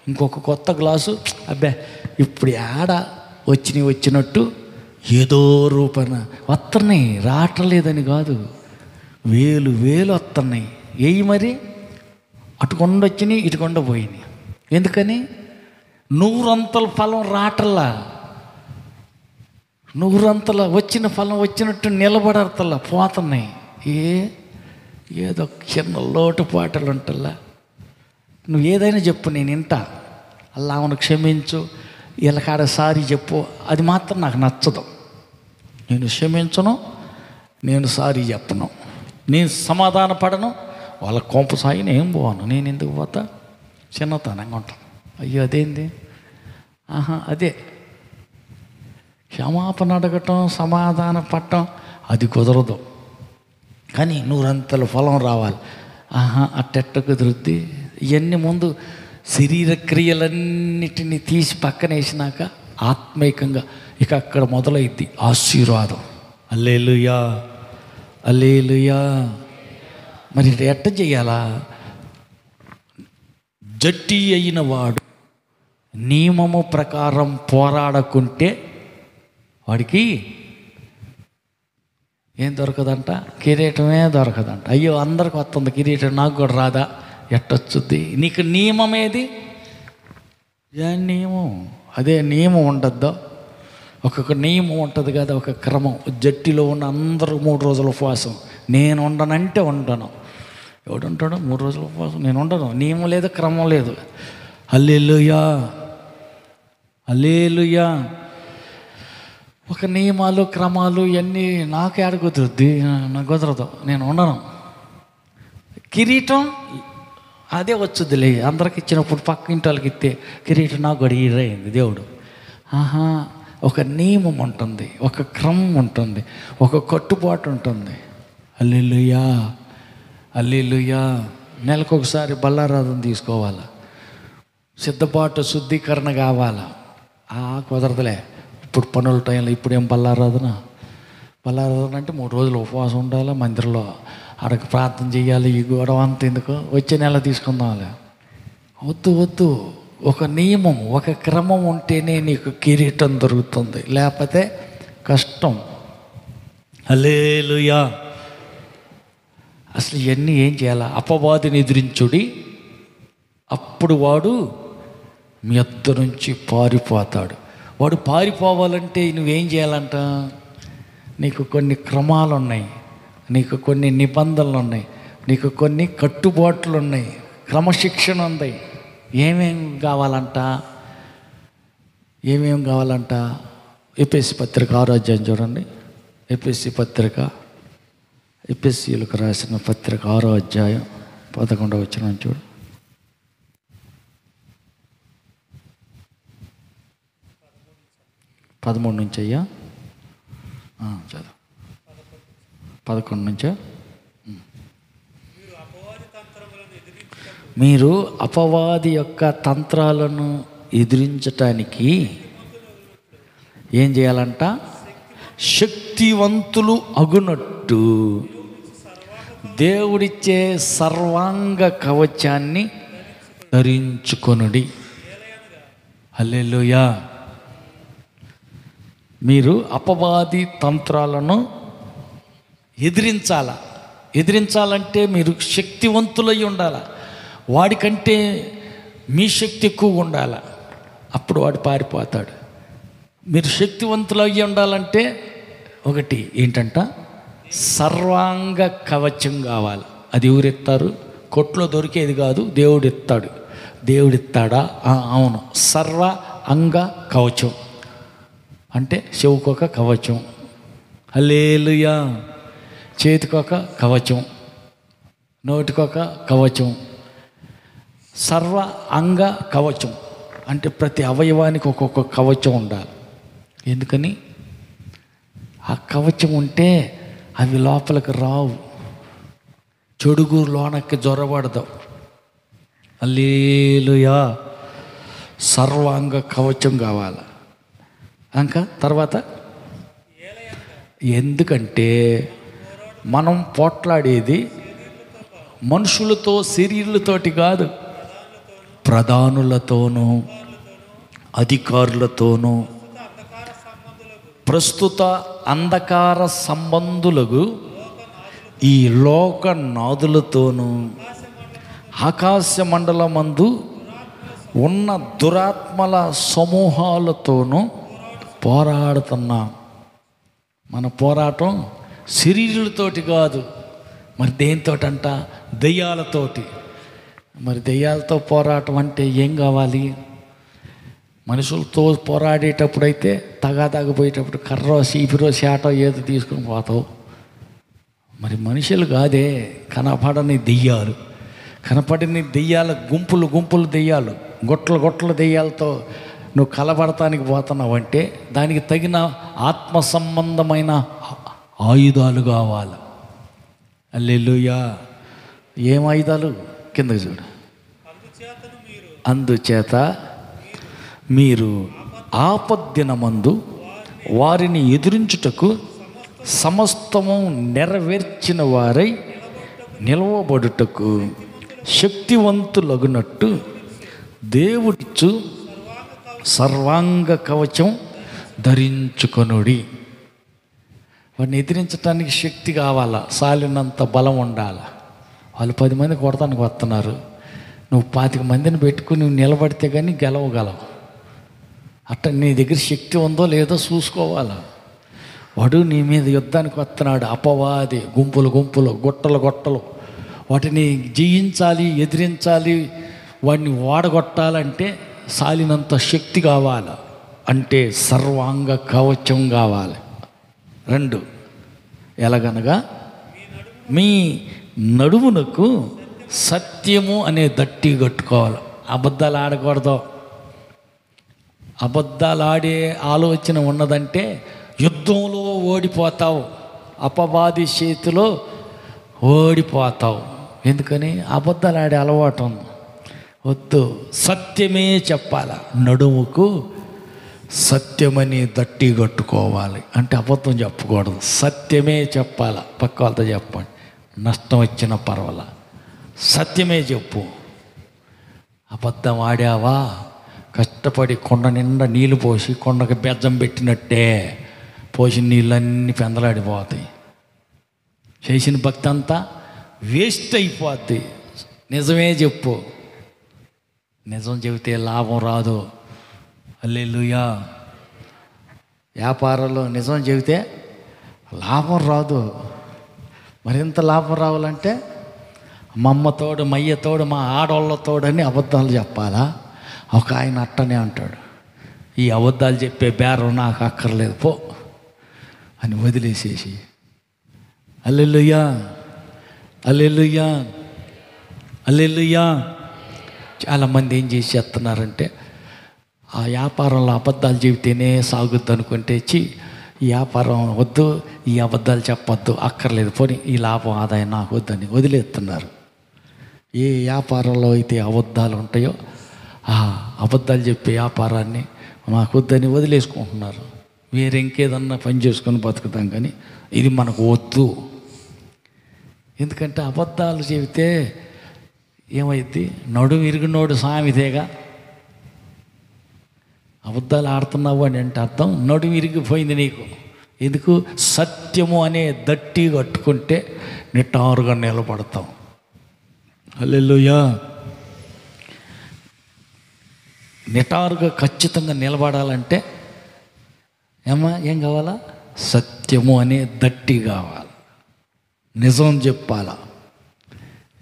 ఇంకొక కొత్త గ్లాసు అబ్బే ఇప్పుడు ఆడ వచ్చినట్టు ఏదో రూపాన వస్తున్నాయి. రావట్లేదని కాదు, వేలు వస్తున్నాయి. మరి అటుకొండ వచ్చినాయి, ఇటుకొండ పోయినాయి. ఎందుకని? 100 అంతల ఫలం రావట్లా. 100 అంతల వచ్చిన ఫలం వచ్చినట్టు నిలబడతల్లా, పోతున్నాయి. ఏదో చిన్న లోటుపాటలు ఉంటల్లా. నువ్వు ఏదైనా చెప్పు, నేను వింటా. అల్లా ఆమెను క్షమించు, వీళ్ళకాడ సారీ చెప్పు, అది మాత్రం నాకు నచ్చదు. నేను క్షమించను, నేను సారీ చెప్పను, నేను సమాధాన పడను, వాళ్ళ కొంప సాయి నేను పోను. నేను ఎందుకు పోతా? చిన్నతనంగా ఉంటాను. అయ్యో అదేంది? అదే క్షమాపణ అడగటం, సమాధాన పడటం అది కుదరదు. కానీ నూరంతల ఫలం రావాలి. అట్టెట్ట కుదురుద్ది? ఇవన్నీ ముందు శరీర క్రియలన్నిటినీ తీసి పక్కన వేసినాక ఆత్మీకంగా ఇక అక్కడ మొదలైద్ది ఆశీర్వాదం. హల్లెలూయా, హల్లెలూయా. మరి ఎట్ట చేయాలా? జట్టి అయిన వాడు నియమము ప్రకారం పోరాడకుంటే వాడికి ఏం దొరకదంట? కిరీటమే దొరకదంట. అయ్యో అందరికి వస్తుంది కిరీటం, నాకు కూడా రాదా? ఎట్టొచ్చుద్ది? నీకు నియమం ఏది? నియమం అదే నియమం ఉండద్దా? ఒక్కొక్క నియమం ఉంటుంది కదా, ఒక క్రమం. జట్టిలో ఉన్న అందరూ 3 రోజుల ఉపవాసం. నేను ఉండనంటే ఉండను. ఎవడుంటాడు 3 రోజుల ఉపవాసం? నేను ఉండను. నియమం లేదు, క్రమం లేదు. హల్లెలూయా, హల్లెలూయా. ఒక నియమాలు క్రమాలు ఇవన్నీ నాకు ఏడ కుదురుద్ది? నాకు కుదరదు, నేను ఉండను. కిరీటం అదే వచ్చుద్దిలే, అందరికి ఇచ్చినప్పుడు పక్క ఇంటి వాళ్ళకి ఇస్తే కిరీటం నాకు కూడా అయింది దేవుడు. ఒక నియమం ఉంటుంది, ఒక క్రమం ఉంటుంది, ఒక కట్టుబాటు ఉంటుంది. హల్లెలూయా, హల్లెలూయా. నెలకొకసారి బల్లారాధన తీసుకోవాలా, సిద్ధపాటు శుద్ధీకరణ కావాలా. కుదరదులే ఇప్పుడు పనుల టైంలో. ఇప్పుడేం బల్లారాధన అంటే 3 రోజులు ఉపవాసం ఉండాలి, మందిరంలో అడగ ప్రార్థన చేయాలి. ఈ గొడవ అంత ఎందుకు? వచ్చే నెల తీసుకుందాంలే. వద్దు. ఒక నియమం, ఒక క్రమం ఉంటేనే నీకు కిరీటం దొరుకుతుంది, లేకపోతే కష్టం. హల్లెలూయా. అసలు ఇవన్నీ ఏం చేయాలా? అపవాదిని ఎదిరించుడి, అప్పుడు వాడు మీ యొద్ద నుంచి పారిపోతాడు. వాడు పారిపోవాలంటే నువ్వేం చేయాలంట? నీకు కొన్ని క్రమాలు ఉన్నాయి, నీకు కొన్ని నిబంధనలు ఉన్నాయి, నీకు కొన్ని కట్టుబాట్లు ఉన్నాయి, క్రమశిక్షణ ఉంది. ఏమేం కావాలంట? ఎఫెసీ పత్రిక 6వ అధ్యాయం చూడండి. ఎఫెసీ పత్రిక, ఎఫెసీయులకు రాసిన పత్రిక 6వ అధ్యాయం 11వ వచనం చూడు. 13 నుంచి అయ్యా చదువు. 11 నుంచా? మీరు అపవాది యొక్క తంత్రాలను ఎదిరించటానికి ఏం చేయాలంట? శక్తివంతులు అగునట్టు దేవుడిచ్చే సర్వాంగ కవచాన్ని ధరించుకొనుడి. హల్లెలూయా. మీరు అపవాది తంత్రాలను ఎదిరించాలంటే మీరు శక్తివంతులై ఉండాలి. వాడికంటే మీ శక్తి ఎక్కువ ఉండాలి, అప్పుడు వాడు పారిపోతాడు. మీరు శక్తివంతులై ఉండాలంటే ఒకటి ఏంటంట? సర్వాంగ కవచం కావాలి. అది ఎవరిస్తారు? కొట్లో దొరికేది కాదు, దేవుడు ఇస్తాడు. దేవుడిస్తాడా? అవును. సర్వ అంగ కవచం అంటే చెవుకొక కవచం, హల్లెలూయా. చేతికొక కవచం, నోటికొక కవచం. సర్వ అంగ కవచం అంటే ప్రతి అవయవానికి ఒక్కొక్క కవచం ఉండాలి. ఎందుకని? ఆ కవచం ఉంటే అవి లోపలికి రావు, చెడుగు లోనకి జొరబడదు. హల్లెలూయా. సర్వాంగ కవచం కావాలి. ఇంకా తర్వాత ఎందుకంటే మనం పోట్లాడేది మనుషులతో, శరీరులతోటి కాదు, ప్రధానులతోనూ అధికారులతోనూ ప్రస్తుత అంధకార సంబంధులకు ఈ లోకనాథులతోనూ ఆకాశ మండలమందు ఉన్న దురాత్మల సమూహాలతోనూ పోరాడుతున్నాం. మన పోరాటం శరీరులతోటి కాదు, మరి దేనితోటంట? దెయ్యాలతోటి. మరి దెయ్యాలతో పోరాటం అంటే ఏం కావాలి? మనుషులతో పోరాడేటప్పుడైతే తగాదాగిపోయేటప్పుడు కర్రో చీపిరో చేటో ఏదో తీసుకుని పోతావు. మరి మనుషులు కాదే, కనపడని దెయ్యాలు, కనపడని దెయ్యాల గుంపులు గుంపులు దెయ్యాలు, గొట్టలు దెయ్యాలతో నువ్వు కలబడటానికి పోతున్నావు అంటే దానికి తగిన ఆత్మ సంబంధమైన ఆయుధాలు కావాలి. హల్లెలూయా. ఏం ఆయుధాలు? కిందకి చూడు. అందుచేత మీరు ఆపద్దినమందు వారిని ఎదిరించుటకు సమస్తము నెరవేర్చిన వారై నిలవబడుటకు శక్తివంతులగునట్టు దేవుడిచ్చు సర్వాంగ కవచం ధరించుకొనుడి. వాడిని ఎదిరించడానికి శక్తి కావాలా, సాలినంత బలం ఉండాలి. వాళ్ళు 10 మంది కొడతానికి వస్తున్నారు, నువ్వు 25 మందిని పెట్టుకుని నువ్వు నిలబడితే కానీ గెలవగలవు. అట్లా నీ దగ్గర శక్తి ఉందో లేదో చూసుకోవాలా. వాడు నీ మీద యుద్ధానికి వస్తున్నాడు, అపవాది గుంపులు గుట్టలు వాటిని జయించాలి, ఎదిరించాలి, వాడిని వాడగొట్టాలంటే సాలినంత శక్తి కావాలి, అంటే సర్వాంగ కవచం కావాలి. 2, ఎలాగనగా మీ నడుమునకు సత్యము అనే దట్టి కట్టుకోవాలి. అబద్ధాలు ఆడకూడదు. అబద్ధాలు ఆడే ఆలోచన ఉన్నదంటే యుద్ధంలో ఓడిపోతావు, అపవాది చేతిలో ఓడిపోతావు. ఎందుకని? అబద్ధాలు ఆడే అలవాటు ఉంది. వద్దు, సత్యమే చెప్పాల. నడుముకు సత్యమని దట్టి కట్టుకోవాలి అంటే అబద్ధం చెప్పకూడదు, సత్యమే చెప్పాల. పక్క వాళ్ళతో చెప్పండి, నష్టం వచ్చినా పర్వాలా, సత్యమే చెప్పు. అబద్ధం ఆడావా, కష్టపడి కొండ నిండా నీళ్ళు పోసి కొండకి బెజ్జం పెట్టినట్టే పోసిన నీళ్ళన్నీ పెందలాడిపోతాయి. చేసిన భక్తి అంతా వేస్ట్ అయిపోద్ది. నిజమే చెప్పు. నిజం చెబితే లాభం రాదు. హల్లెలూయా. వ్యాపారంలో నిజం చెబితే లాభం రాదు. మరింత లాభం రావాలంటే మా అమ్మతోడు, మా అయ్యతోడు, మా ఆడవాళ్ళతోడని అబద్ధాలు చెప్పాలా? ఒక ఆయన అట్టనే అంటాడు, ఈ అబద్ధాలు చెప్పే బేరం నాకు అక్కర్లేదు పో అని వదిలేసేసి. హల్లెలూయా, హల్లెలూయా, హల్లెలూయా. చాలామంది ఏం చేస్తున్నారంటే ఆ వ్యాపారంలో అబద్ధాలు చెబితేనే సాగుద్ది అనుకుంటే ఈ వ్యాపారం వద్దు, ఈ అబద్ధాలు చెప్పొద్దు, అక్కర్లేదు పోనీ, ఈ లాభం ఆదాయం నాకు వద్దని వదిలేస్తున్నారు. ఏ వ్యాపారంలో అయితే అబద్ధాలు ఉంటాయో ఆ అబద్ధాలు చెప్పే వ్యాపారాన్ని నాకు వద్దని వదిలేసుకుంటున్నారు. వేరే ఇంకేదన్నా పని చేసుకొని బతుకుతాం, కానీ ఇది మనకు వద్దు. ఎందుకంటే అబద్ధాలు చెబితే ఏమైద్ది? నడుము ఇరిగినోడు సామెతేగా. అబద్ధాలు ఆడుతున్నావు అని అంటే అర్థం నడుము ఇరిగిపోయింది నీకు. ఎందుకు? సత్యము అనే దట్టి కట్టుకుంటే నిటారుగా నిలబడతాం. హల్లెలూయా. నిటారుగా ఖచ్చితంగా నిలబడాలంటే ఏం కావాలా? సత్యము అనే దట్టి కావాలి. నిజం చెప్పాలా.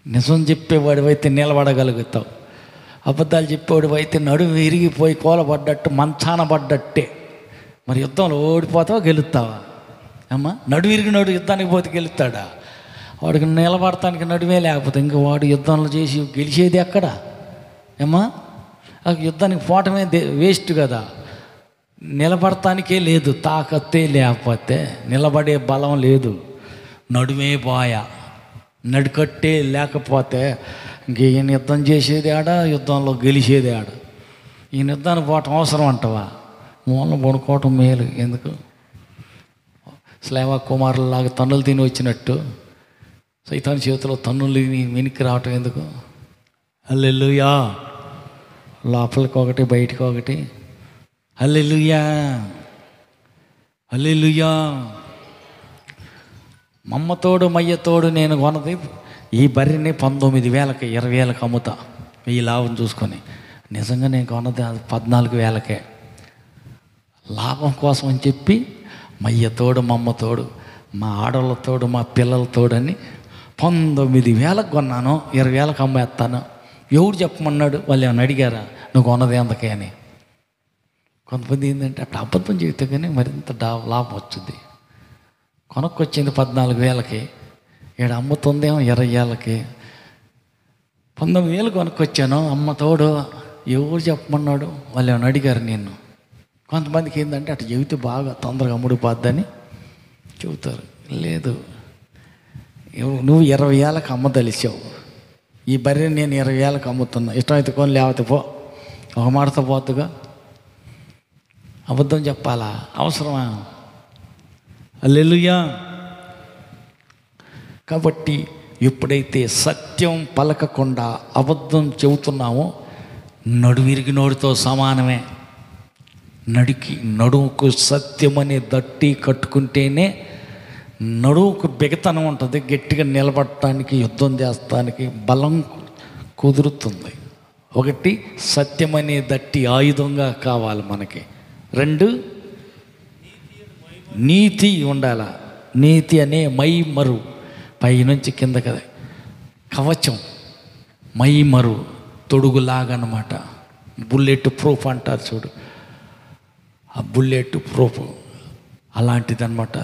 నిజం చెప్పేవాడివైతే నిలబడగలుగుతావు. అబద్ధాలు చెప్పేవాడివైతే నడుము విరిగిపోయి కోలబడ్డట్టు మంచాన పడ్డట్టే. మరి యుద్ధంలో ఓడిపోతావా గెలుస్తావా? నడుము విరిగినోడు యుద్ధానికి పోతే గెలుస్తాడా? వాడికి నిలబడటానికి నడుమే లేకపోతే ఇంకా వాడు యుద్ధంలో చేసి గెలిచేది ఎక్కడ? యుద్ధానికి పోవటమే వేస్ట్ కదా. నిలబడటానికే లేదు తాకత్తే, లేకపోతే నిలబడే బలం లేదు. నడుమే బాయ, నడికట్టే లేకపోతే ఇంక ఈయన యుద్ధం చేసేది ఆడ, యుద్ధంలో గెలిచేది ఆడ. ఈయన యుద్ధానికి పోవటం అవసరం అంటవా? మూలన పడుకోవటం మేలు. ఎందుకు? స్లేవా కుమారులాగా తన్నులు తిని వచ్చినట్టు సైతాన్ చేతిలో తన్నులు తిని వెనక్కి రావటం ఎందుకు? హల్లెలూయా. లోపలికి ఒకటి, బయటికి ఒకటి. హల్లెలూయా, హల్లెలూయా. మమ్మతోడు మయ్యతోడు నేను కొన్నది ఈ బర్రెని 19,000కి 20,000కి అమ్ముతా, ఈ లాభం చూసుకొని. నిజంగా నేను కొన్నది 14,000కే. లాభం కోసం అని చెప్పి మయ్యతోడు, మమ్మతోడు, మా ఆడవాళ్ళతోడు, మా పిల్లలతోడని 19,000కి కొన్నాను, 20,000కి అమ్మేస్తాను. ఎవడు చెప్పమన్నాడు? వాళ్ళు ఏమన్నా అడిగారా నువ్వు కొన్నది ఎంతకే అని? కొంతమంది ఏంటంటే అట్లా అబద్ధం చెబితే కానీ మరింత లాభం వచ్చింది. కొనుక్కొచ్చింది 14,000కి, ఇక్కడ అమ్ముతుందేమో 20,000కి. 19,000 కొనుక్కొచ్చాను, అమ్మ తోడు. ఎవరు చెప్పమన్నాడు? వాళ్ళు ఏమైనా అడిగారు నిన్ను? కొంతమందికి ఏంటంటే అటు చెబితే బాగా తొందరగా అమ్ముడిపోద్దని చెబుతారు. లేదు, నువ్వు 20,000కి అమ్మదలిచావు, ఈ బర్రెని నేను 20,000కి అమ్ముతున్నా, ఇష్టమైతే కొని లేకపోతే పో, ఒక మాటతో పోతుగా. అబద్ధం చెప్పాలా? అవసరమా? హల్లెలూయా. కాబట్టి ఎప్పుడైతే సత్యం పలకకుండా అబద్ధం చెబుతున్నామో నడువిరిగి నోడితో సమానమే. నడుముకు సత్యం అనే దట్టి కట్టుకుంటేనే నడుముకు బిగతనం ఉంటుంది, గట్టిగా నిలబడటానికి, యుద్ధం చేస్తానికి బలం కుదురుతుంది. ఒకటి, సత్యం అనే దట్టి ఆయుధంగా కావాలి మనకి. 2, నీతి ఉండాల. నీతి అనే మైమరు, పైనుంచి కింద కదా కవచం, మైమరు తొడుగులాగా అన్నమాట. బుల్లెట్ ప్రూఫ్ అంటారు చూడు, ఆ బుల్లెట్ ప్రూఫ్ అలాంటిదన్నమాట.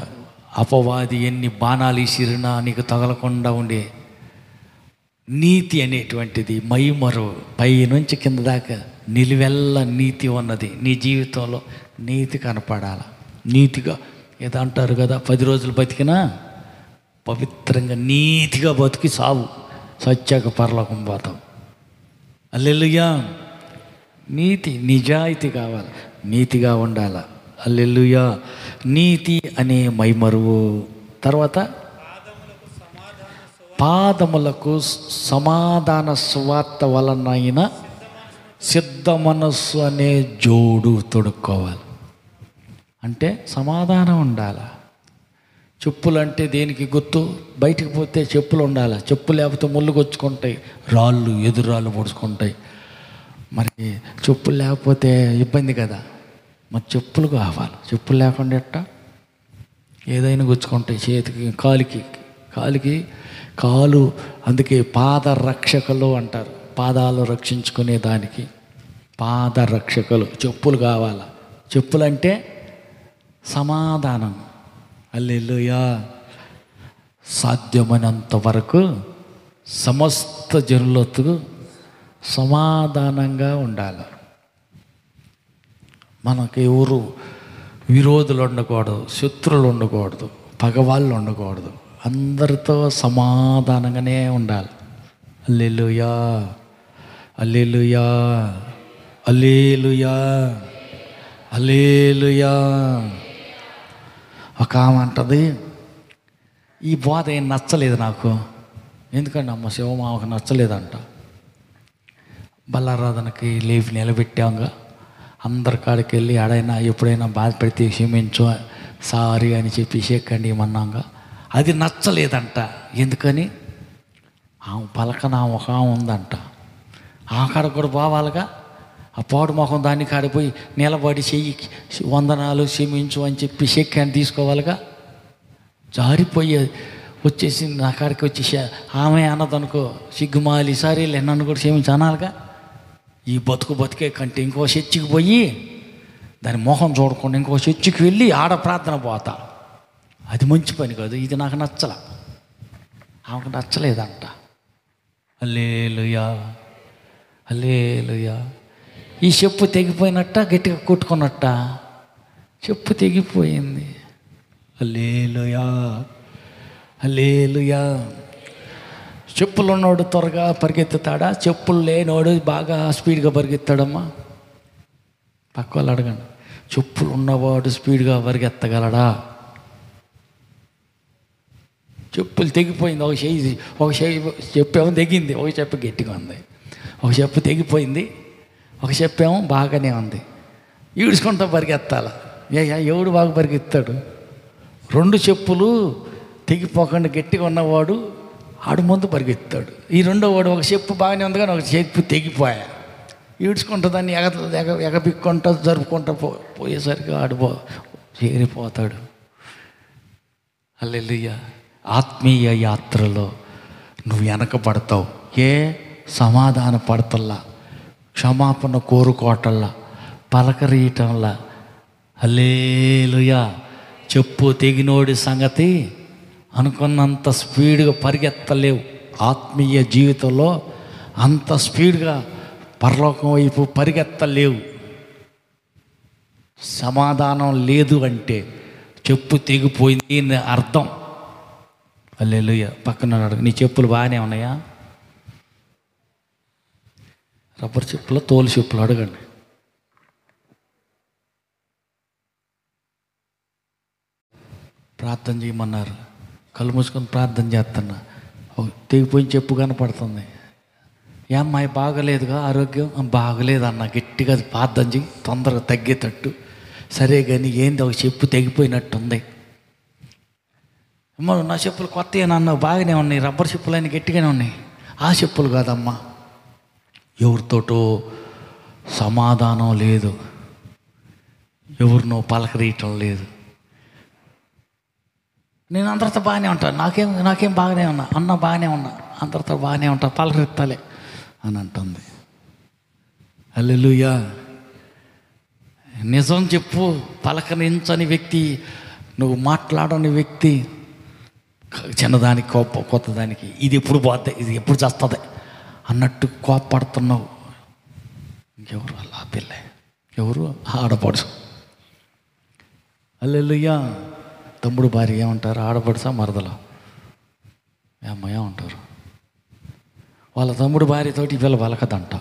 అపవాది ఎన్ని బాణాలు ఇసిరినా నీకు తగలకుండా ఉండే నీతి అనేటువంటిది మైమరు, పైనుంచి కింద దాకా నిలువెల్ల నీతి ఉన్నది. నీ జీవితంలో నీతి కనపడాల. నీతిగా ఏదో అంటారు కదా, 10 రోజులు బతికినా పవిత్రంగా నీతిగా బతికి సావు, సత్యాక పరలోకం పోతాం. హల్లెలూయా. నీతి, నిజాయితీ కావాలి, నీతిగా ఉండాల. హల్లెలూయా. నీతి అనే మైమరువు. తర్వాత పాదములకు సమాధాన స్వార్త వలనైన సిద్ధ మనస్సు అనే జోడు తొడుక్కోవాలి. అంటే సమాధానం ఉండాలి. చెప్పులు అంటే దేనికి గుర్తు? బయటికి పోతే చెప్పులు ఉండాలి. చెప్పులు లేకపోతే ముళ్ళు కొచ్చుకుంటాయి, రాళ్ళు ఎదురాళ్ళు పొడుచుకుంటాయి. మరి చెప్పులు లేకపోతే ఇబ్బంది కదా, మరి చెప్పులు కావాలి. చెప్పులు లేకుండా ఎట్టా? ఏదైనా గుచ్చుకుంటాయి చేతికి, కాలికి కాలు. అందుకే పాదరక్షకులు అంటారు, పాదాలు రక్షించుకునే దానికి పాదరక్షకులు. చెప్పులు కావాలా. చెప్పులు అంటే సమాధానం. హల్లెలూయా. సాధ్యమైనంత వరకు సమస్త జనులతో సమాధానంగా ఉండాలి. మనకి ఎవరు విరోధులు ఉండకూడదు, శత్రువులు ఉండకూడదు, పగవాళ్ళు ఉండకూడదు. అందరితో సమాధానంగానే ఉండాలి. హల్లెలూయా, హల్లెలూయా, హల్లెలూయా, హల్లెలూయా. ఒక ఆమె అంటది, ఈ బోధ ఏం నచ్చలేదు నాకు. ఎందుకంటే అమ్మ శివమావకు నచ్చలేదంట. బల్లారాధనకి లేవి నిలబెట్టాంగా, అందరి కాడికి వెళ్ళి ఆడైనా ఎప్పుడైనా బాధపడితే క్షమించు, సారీ అని చెప్పి షేకండి ఏమన్నాగా. అది నచ్చలేదంట. ఎందుకని? ఆమె పలకన ఒక ఆమె ఉందంట, ఆ కాడ కూడా పోవాలిగా. ఆ పాడు మొహం దాన్ని కాడిపోయి నిలబడి చెయ్యి వందనాలు క్షమించు అని చెప్పి షేక్కాన్ని తీసుకోవాలిగా. జారిపోయి వచ్చేసి నా కాడికి వచ్చి ఆమె అన్నదనుకో, సిగ్గుమాలి సారీ నన్ను కూడా క్షమించి అనాలిగా. ఈ బతుకే కంటే ఇంకో చర్చికి పోయి దాని మొహం చూడకుండా ఇంకో చర్చికి వెళ్ళి ఆడ ప్రార్థన పోతా. అది మంచి పని కాదు. ఇది నాకు నచ్చల, ఆమెకు నచ్చలేదంట. హల్లెలూయా, హల్లెలూయా. ఈ చెప్పు తెగిపోయినట్ట, గట్టిగా కొట్టుకున్నట్ట. చెప్పు తెగిపోయింది. హల్లెలూయా, హల్లెలూయా. చెప్పులు ఉన్నోడు త్వరగా పరిగెత్తుతాడా? చెప్పులు లేనోడు బాగా స్పీడ్గా పరిగెత్తాడమ్మా? పక్క వాళ్ళు అడగండి. చెప్పులు ఉన్నవాడు స్పీడ్గా పరిగెత్తగలడా? చెప్పులు తెగిపోయింది. ఒక చెప్పేమో తెగింది, ఒక చెప్పు గట్టిగా ఉంది. ఒక చెప్పు తెగిపోయింది, ఒక చెప్పేమో బాగానే ఉంది. ఈడ్చుకుంటా పరిగెత్తాల. ఎవడు బాగా పరిగెత్తాడు? 2 చెప్పులు తెగిపోకుండా గట్టిగా ఉన్నవాడు ఆడు ముందు పరిగెత్తాడు. ఈ రెండో వాడు ఒక చెప్పు బాగానే ఉంది కానీ ఒక చెప్పు తెగిపోయా. ఈడ్చుకుంటా దాన్ని ఎగబిక్కుంటా జరుపుకుంటా పోయేసరికి ఆడు చేరిపోతాడు. హల్లెలూయా. ఆత్మీయ యాత్రలో నువ్వు వెనకబడతావు. సమాధాన పడతల్లా, క్షమాపణ కోరుకోవటల్లా, పలకరీయటంలా. హల్లెలూయా. చెప్పు తెగినోడి సంగతి అనుకున్నంత స్పీడ్గా పరిగెత్తలేవు. ఆత్మీయ జీవితంలో అంత స్పీడ్గా పరలోకం వైపు పరిగెత్తలేవు. సమాధానం లేదు అంటే చెప్పు తెగిపోయింది అని అర్థం. హల్లెలూయా. పక్కన అడుగు, నీ చెప్పులు బాగానే ఉన్నాయా? రబ్బర్ చెప్పులు, తోలు చెప్పులు అడగండి. ప్రార్థన చేయమన్నారు, కళ్ళు మూసుకొని ప్రార్థన చేస్తున్నా, తెగిపోయిన చెప్పు కనపడుతుంది. ఏమ్మాయి బాగలేదుగా ఆరోగ్యం? బాగలేదు అన్న. గట్టిగా ప్రార్థన చేయి, తొందరగా తగ్గేటట్టు. సరే కానీ ఏంది, ఒక చెప్పు తెగిపోయినట్టుంది. అమ్మ నా చెప్పులు కొత్తగా అన్నావు, బాగానే ఉన్నాయి, రబ్బర్ చెప్పులు అని గట్టిగానే ఉన్నాయి. ఆ చెప్పులు కాదమ్మా, ఎవరితోటో సమాధానం లేదు, ఎవరినో పలకరీయటం లేదు. నేను అందరితో బాగానే ఉంటాను, నాకేం బాగానే ఉన్నా అన్న, బాగానే ఉన్నా, అందరితో బాగానే ఉంటా, పలకరిస్తాలే అని అంటుంది. హల్లెలూయా. నిజం చెప్పు. పలకరించని వ్యక్తి, నువ్వు మాట్లాడని వ్యక్తి, చిన్నదానికి కొత్తదానికి ఇది ఎప్పుడు పోతే, ఇది ఎప్పుడు చేస్తుంది అన్నట్టు కోపడుతున్నావు. ఇంకెవరు అలా పిల్ల, ఎవరు ఆడపడుచు. హల్లెలూయా. తమ్ముడు భార్య ఏమంటారు? ఆడపడుసా మరదలా? ఏమయ్యా ఉంటారు. వాళ్ళ తమ్ముడు భార్యతోటి పిల్ల పలకదంట.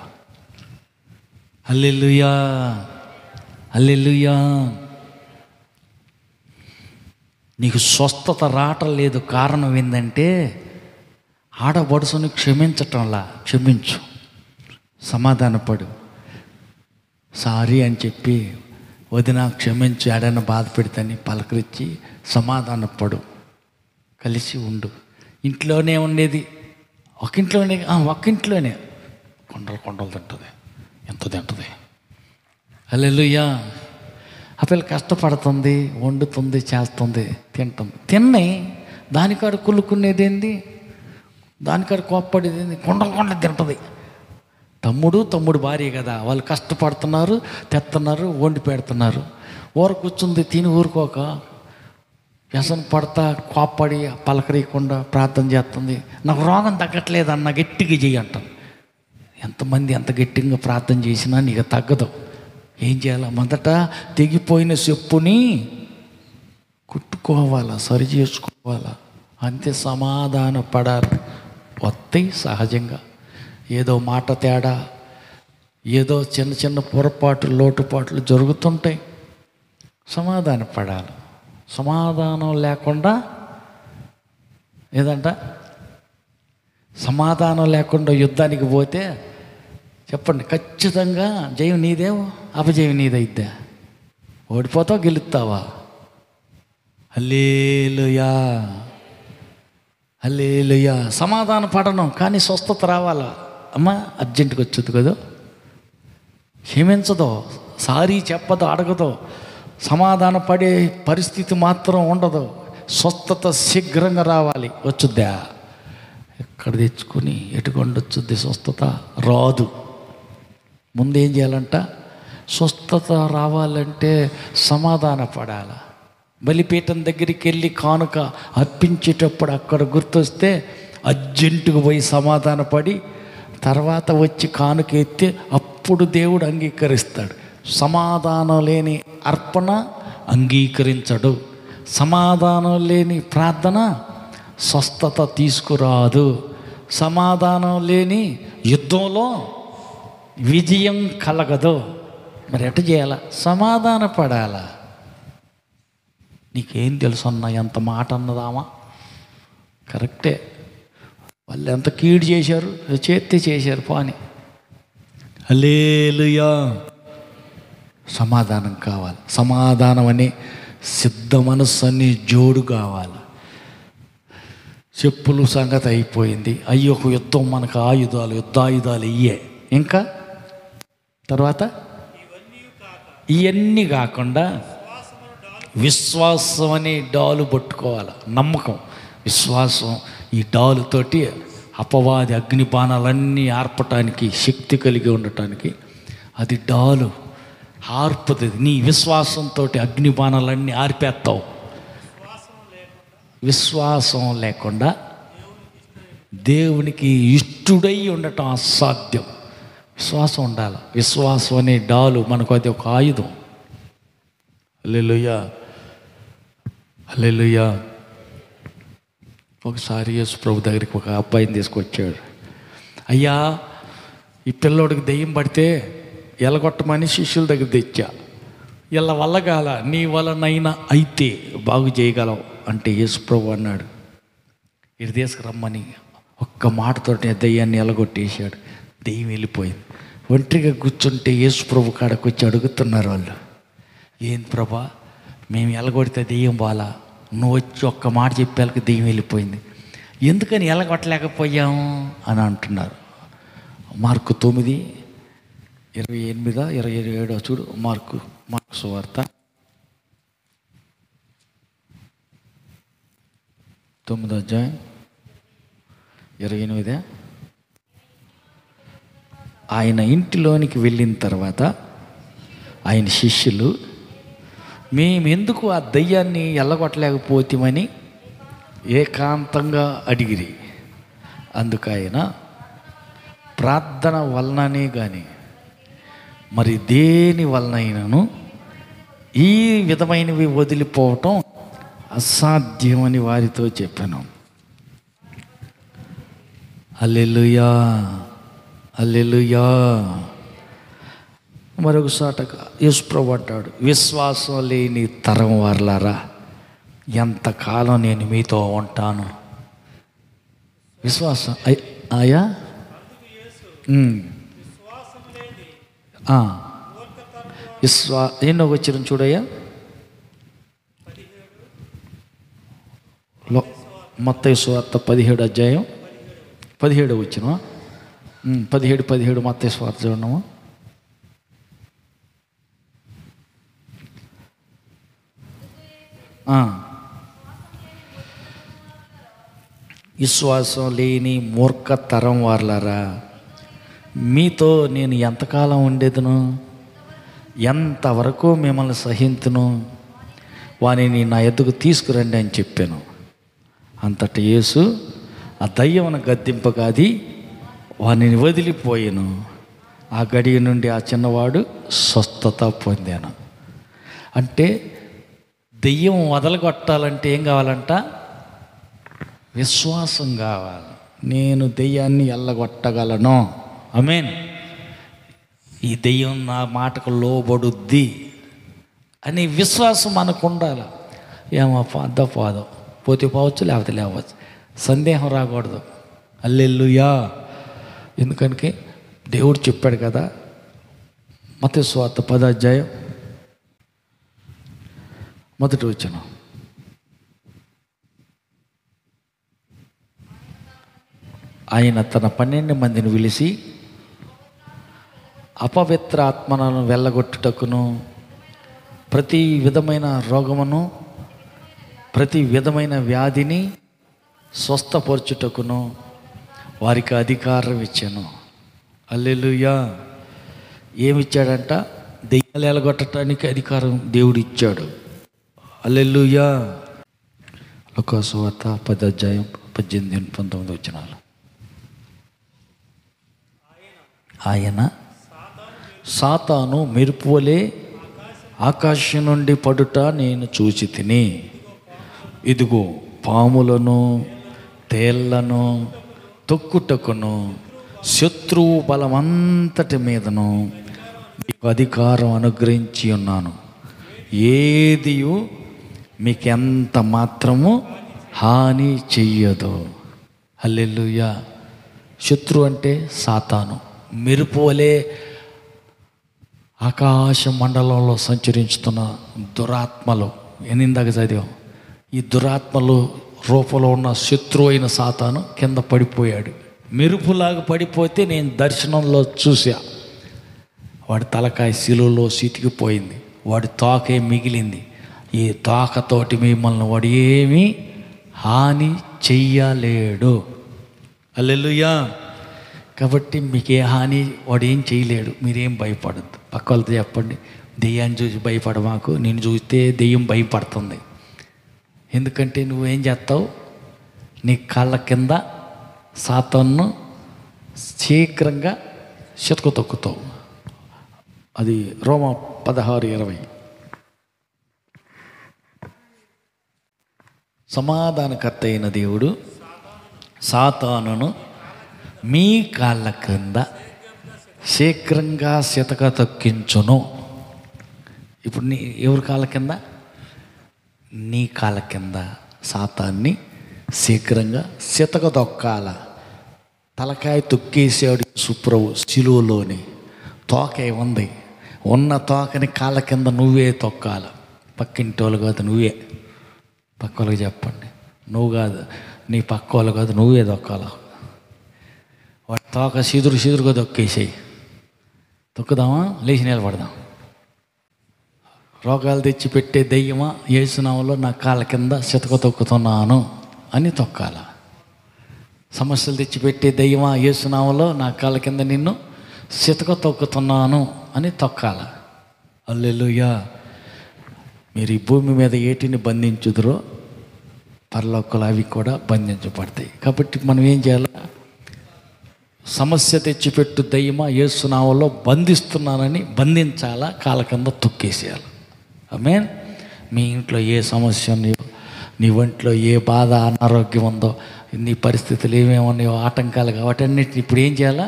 హల్లెలూయా. హల్లెలూయా. నీకు స్వస్థత రావటం లేదు, కారణం ఏంటంటే ఆడబడుసుని క్షమించటంలా. క్షమించు, సమాధానపడు, సారీ అని చెప్పి వదిన క్షమించి ఆడైనా బాధ పెడితేని పలకరించి సమాధానపడు, కలిసి ఉండు. ఇంట్లోనే ఉండేది, ఒక్కింట్లోనే కొండలు తింటుంది, ఎంత తింటుంది. హల్లెలూయా. ఆ పిల్ల కష్టపడుతుంది, వండుతుంది, చేస్తుంది, తింటుంది. తిన్నాయి దానికాడ కుళ్ళుకునేది ఏంది, దానికాడ కోప్పడేది ఏంది, కొండలు తింటుంది. తమ్ముడు భార్య కదా, వాళ్ళు కష్టపడుతున్నారు, తెస్తున్నారు, వండి పెడుతున్నారు. కూర్చుంది తిని ఊరుకోక వ్యసన పడతా కోప్పడి పలకరీయకుండా ప్రార్థన చేస్తుంది. నాకు రోగం తగ్గట్లేదన్న, గట్టిగా చెయ్యి అంటాను. ఎంతమంది ఎంత గట్టిగా ప్రార్థన చేసినా నీకు తగ్గదు. ఏం చేయాలి? మొదట తెగిపోయిన చెప్పుని కుట్టుకోవాలా, సరి చేసుకోవాలా, అంతే. సమాధాన పడాలి. వస్తాయి సహజంగా, ఏదో మాట తేడా, ఏదో చిన్న చిన్న పొరపాట్లు, లోటుపాట్లు జరుగుతుంటాయి. సమాధాన పడాలి. సమాధానం లేకుండా ఏదంట, సమాధానం లేకుండా యుద్ధానికి పోతే చెప్పండి, ఖచ్చితంగా జయం నీదేమో, అపజయం నీదైద్దా? ఓడిపోతావా, గెలుస్తావా? హల్లెలూయా. హల్లెలూయా. సమాధాన పడను కానీ స్వస్థత రావాలా? అమ్మా అర్జెంటుగా వచ్చేది కదా, క్షమించదో, సారీ చెప్పదో, అడగదో, సమాధాన పడే పరిస్థితి మాత్రం ఉండదు. స్వస్థత శీఘ్రంగా రావాలి. వచ్చుద్దా? ఎక్కడ తెచ్చుకొని ఎటుకొండ వచ్చుద్ది స్వస్థత? రాదు. ముందేం చేయాలంట? స్వస్థత రావాలంటే సమాధాన పడాలి. బలిపీఠం దగ్గరికి వెళ్ళి కానుక అర్పించేటప్పుడు అక్కడ గుర్తొస్తే అర్జెంటుగా పోయి సమాధాన పడి తర్వాత వచ్చి కానుక ఎత్తి అప్పుడు దేవుడు అంగీకరిస్తాడు. సమాధానం లేని అర్పణ అంగీకరించడు. సమాధానం లేని ప్రార్థన స్వస్థత తీసుకురాదు. సమాధానం లేని యుద్ధంలో విజయం కలగదు. మరి ఎట్ట చేయాలా? సమాధాన పడాలా. నీకేం తెలుసు అన్నా, ఎంత మాట అన్నదామా? కరెక్టే, వాళ్ళు ఎంత కీడు చేశారు, చేశారు పోని. హల్లెలూయా. సమాధానం కావాలి. సమాధానం అని సిద్ధ మనస్సు అని జోడు కావాలి. చెప్పులు సంగతి అయిపోయింది. అయ్యో యుద్ధం, మనకు యుద్ధాయుధాలు ఇయ్యే. ఇంకా తర్వాత ఇవన్నీ కాకుండా విశ్వాసం అనే డాలు పట్టుకోవాలి. నమ్మకం, విశ్వాసం. ఈ డాలుతోటి అపవాది అగ్నిబాణాలన్నీ ఆర్పటానికి శక్తి కలిగి ఉండటానికి అది డాలు. ఆర్పుతుంది. నీ విశ్వాసంతో అగ్నిబాణాలన్నీ ఆర్పేస్తావు. విశ్వాసం లేకుండా దేవునికి ఇష్టడై ఉండటం అసాధ్యం. విశ్వాసం ఉండాలి. విశ్వాసం అనే డాలు మనకు అది ఒక ఆయుధం. హల్లెలూయా, హల్లెలూయా. ఒకసారి యేసు ప్రభు దగ్గరికి ఒక అబ్బాయిని తీసుకొచ్చాడు. అయ్యా, ఈ పిల్లోడికి దెయ్యం పడితే ఎలగొట్టమని శిష్యుల దగ్గర తెచ్చా. ఇలా వల్ల కాల, నీ వలనైనా అయితే బాగు చేయగలవు అంటే యేసు ప్రభు అన్నాడు, ఇది తీసుకురమ్మని ఒక్క మాటతో దెయ్యాన్ని ఎలగొట్టేశాడు. దెయ్యం వెళ్ళిపోయింది. ఒంటరిగా కూర్చుంటే యేసు ప్రభు కాడకు వచ్చి అడుగుతున్నారు వాళ్ళు, ఏం ప్రభా, మేము ఎలగొడితే దెయ్యం బాలా, నువ్వు వచ్చి ఒక్క మాట చెప్పేళ్ళకి దెయ్యం వెళ్ళిపోయింది, ఎందుకని ఎలగొట్టలేకపోయాము అని అంటున్నారు. మార్కు 9:28-27 చూడు. మార్కు సువార్త 9:28. ఆయన ఇంటిలోనికి వెళ్ళిన తర్వాత ఆయన శిష్యులు, మేమెందుకు ఆ దయ్యాన్ని ఎల్లగొట్టలేకపోతామని ఏకాంతంగా అడిగిరి. అందుకు ఆయన, ప్రార్థన వలననే కానీ మరి దేని వలనైనను ఈ విధమైనవి వదిలిపోవటం అసాధ్యమని వారితో చెప్పాను. హల్లెలూయా, హల్లెలూయా. మరొకసాట యేసు ప్రభు అంటాడు, విశ్వాసం లేని తరం వారలారా, ఎంతకాలం నేను మీతో ఉంటాను. విశ్వాసం ఆయా ఎన్నో వచ్చిన చూడయ్యా. మత్తయి సువార్త 17 వచ్చిన 17 మత్తయి సువార్త చూడము. విశ్వాసం లేని మూర్ఖ తరం వారలారా, మీతో నేను ఎంతకాలం ఉండేదును, ఎంతవరకు మిమ్మల్ని సహింతును, వానిని నా ఎద్దుకు తీసుకురండి అని చెప్పాను. అంతట యేసు ఆ దయ్యమును గద్దింపగాది వానిని వదిలిపోయాను. ఆ గడియ నుండి ఆ చిన్నవాడు స్వస్థత పొందాను. అంటే దెయ్యం వదలగొట్టాలంటే ఏం కావాలంట? విశ్వాసం కావాలి. నేను దెయ్యాన్ని ఎల్లగొట్టగలను, ఆమేన్. ఈ దెయ్యం నా మాటకు లోబడుద్ది అని విశ్వాసం మనకు ఉండాలి. ఏమో పోదో పోతే పోవచ్చు, లేకపోతే లేవచ్చు, సందేహం రాకూడదు. హల్లెలూయా. ఎందుకనికి దేవుడు చెప్పాడు కదా, మత్తయి సువార్త 10 మొదటి వచనం. ఆయన తన 12 మందిని పిలిచి అపవిత్ర ఆత్మలను వెళ్ళగొట్టుటకును, ప్రతి విధమైన రోగమును, ప్రతి విధమైన వ్యాధిని స్వస్థపరచుటకును వారికి అధికారం ఇచ్చాను. హల్లెలూయా. ఏమిచ్చాడంట? దెయ్యాలు ఎలగొట్టడానికి అధికారం దేవుడు ఇచ్చాడు. హల్లెలూయా. లూకా సువార్త 10:18-19 వచనాలు. ఆయన సాతాను మెరుపువలే ఆకాశం నుండి పడుట నేను చూచి తిని, ఇదిగో పాములను తేళ్లను తొక్కుటకును శత్రువు బలమంతటి మీదను మీకు అధికారం అనుగ్రహించి ఉన్నాను, ఏదియు మీకెంత మాత్రము హాని చెయ్యదు. హల్లెలూయా. శత్రువు అంటే సాతాను. మెరుపు వలె ఆకాశ మండలంలో సంచరించుతున్న దురాత్మలు, ఎనిందాక చదివాం. ఈ దురాత్మలు రూపంలో ఉన్న శత్రువు అయిన సాతాను కింద పడిపోయాడు. మెరుపులాగా పడిపోతే నేను దర్శనంలో చూసా. వాడి తలకాయ శిలువలో సితికిపోయింది, వాడి తోకే మిగిలింది. ఈ తోకతోటి మిమ్మల్ని వాడు ఏమీ హాని చెయ్యలేడు. హల్లెలూయా. కాబట్టి మీకే హాని వాడు ఏం చేయలేడు. మీరేం భయపడద్దు. పక్క వాళ్ళతో చెప్పండి, దెయ్యాన్ని చూసి భయపడ మాకు, నేను చూస్తే దెయ్యం భయపడుతుంది. ఎందుకంటే నువ్వేం చేస్తావు, నీ కాళ్ళ కింద సాతాను శీఘ్రంగా చితక తొక్కుతావు. అది రోమా 16:20. సమాధానకర్త అయిన దేవుడు సాతానును మీ కాళ్ళ క్రింద శీఘ్రంగా చితక తొక్కించును. ఇప్పుడు ఎవరి కాళ్ళ కింద? నీ కాళ్ళ కింద సాతాన్ని శీఘ్రంగా చితక తొక్కాల. తలకాయ తొక్కేసాడు సుప్రభు శిలువలోని. తోక ఉంది, ఉన్న తోకని కాళ్ళ కింద నువ్వే తొక్కాల. పక్కింటి వాళ్ళు కాదు, నువ్వే. పక్క వాళ్ళకి చెప్పండి, నువ్వు కాదు, నీ పక్క వాళ్ళు కాదు, నువ్వే తొక్కాల. వాటి తోక సిదురుగా తొక్కేసేయి. తొక్కుదామా? లేచి నిలబడదాం. రోగాలు తెచ్చిపెట్టే దెయ్యమా, యేసునామములో నా కాళ్ళ కింద చితక తొక్కుతున్నాను అని తొక్కాల. సమస్యలు తెచ్చిపెట్టే దెయ్యమా, యేసునామములో నా కాళ్ళ కింద నిన్ను చితక తొక్కుతున్నాను అని తొక్కాల. హల్లెలూయా. మీరు ఈ భూమి మీద ఏటిని బంధించుదురో పరలోకంలో అవి కూడా బంధించబడతాయి. కాబట్టి మనం ఏం చేయాలి? సమస్య తెచ్చిపెట్టు దెయ్యమా, యేసునామములో బంధిస్తున్నానని బంధించాలా, కాళ్ళ కింద తొక్కేసేయాలి. ఆమేన్. మీ ఇంట్లో ఏ సమస్య ఉన్నాయో, నీ ఒంట్లో ఏ బాధ అనారోగ్యం ఉందో, నీ పరిస్థితులు ఏమేమి ఉన్నాయో, ఆటంకాలు, వాటన్నిటిని ఇప్పుడు ఏం చేయాలా?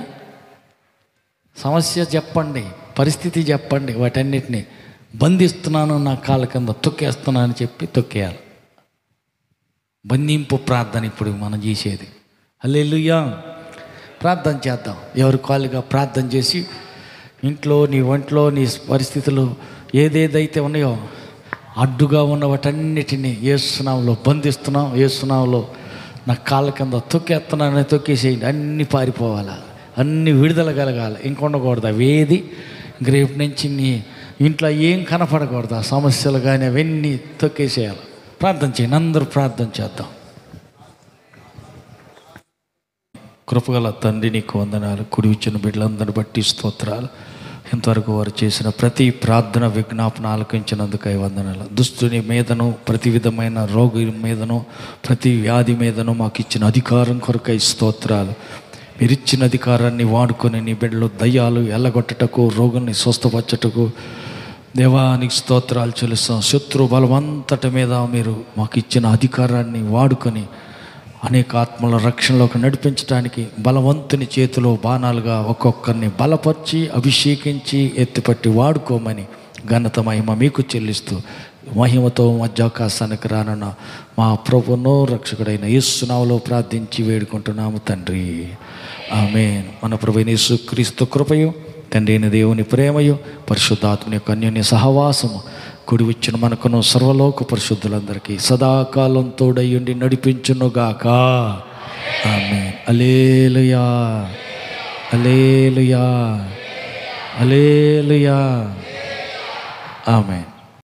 సమస్య చెప్పండి, పరిస్థితి చెప్పండి, వాటన్నిటిని బంధిస్తున్నాను, నా కాళ్ళ కింద తొక్కేస్తున్నాను అని చెప్పి తొక్కేయాలి. బంధింపు ప్రార్థన ఇప్పుడు మనం చేసేది. హల్లెలూయా. ప్రార్థన చేద్దాం. ఎవరి కాళ్ళుగా ప్రార్థన చేసి ఇంట్లో, నీ ఒంట్లో, నీ పరిస్థితులు ఏదేదైతే ఉన్నాయో అడ్డుగా ఉన్న వాటన్నిటినీ యేసునామములో బంధిస్తున్నాం. యేసునామములో నా కాళ్ళ కింద తొక్కేస్తున్నానని తొక్కేసేయండి. అన్నీ పారిపోవాలా, అన్నీ విడుదల కలగాలి. ఇంకొండకూడదు అవేది. రేపు నుంచి నీ ఇంట్లో ఏం కనపడకూడదు. ఆ సమస్యలు కానీ అవన్నీ తొక్కేసేయాలి. ప్రార్థన చేయండి, అందరూ ప్రార్థన చేద్దాం. కృపగల తండ్రి, నీకు వందనాలు. కుడి ఇచ్చిన బిడ్డలందరిని బట్టి స్తోత్రాలు. ఇంతవరకు వారు చేసిన ప్రతి ప్రార్థన విజ్ఞాపన ఆలకించినందుకై వందనాలు. దుష్టుని మీదను, ప్రతి విధమైన రోగి మీదను, ప్రతి వ్యాధి మీదను మాకు ఇచ్చిన అధికారం కొరకై స్తోత్రాలు. మీరు ఇచ్చిన అధికారాన్ని వాడుకొని నీ బిడ్డలు దయ్యాలు ఎల్లగొట్టటకు, రోగుల్ని స్వస్థపరచటకు దేవానికి స్తోత్రాలు చెల్లిస్తాం. శత్రు బలమంతటి మీద మీరు మాకు ఇచ్చిన అధికారాన్ని వాడుకొని అనేక ఆత్మల రక్షణలోకి నడిపించడానికి బలవంతుని చేతిలో బాణాలుగా ఒక్కొక్కరిని బలపరిచి, అభిషేకించి, ఎత్తిపట్టి వాడుకోమని ఘనత మహిమ మీకు చెల్లిస్తూ, మహిమతో మధ్యాకాశానికి రానున్న మా ప్రభువును రక్షకుడైన యేసు నామములో ప్రార్థించి వేడుకుంటున్నాము తండ్రి. ఆమేన్. మన ప్రభువైన యేసుక్రీస్తు కృపయు, తండ్రి అయిన దేవుని ప్రేమయు, పరిశుద్ధాత్మని యొక్క అన్యోన్య సహవాసము కుడి వచ్చిన మనకును సర్వలోక పరిశుద్ధులందరికీ సదాకాలం తోడయ్యుండి నడిపించునుగాక. ఆమేన్. హల్లెలూయా, హల్లెలూయా, హల్లెలూయా. ఆమేన్.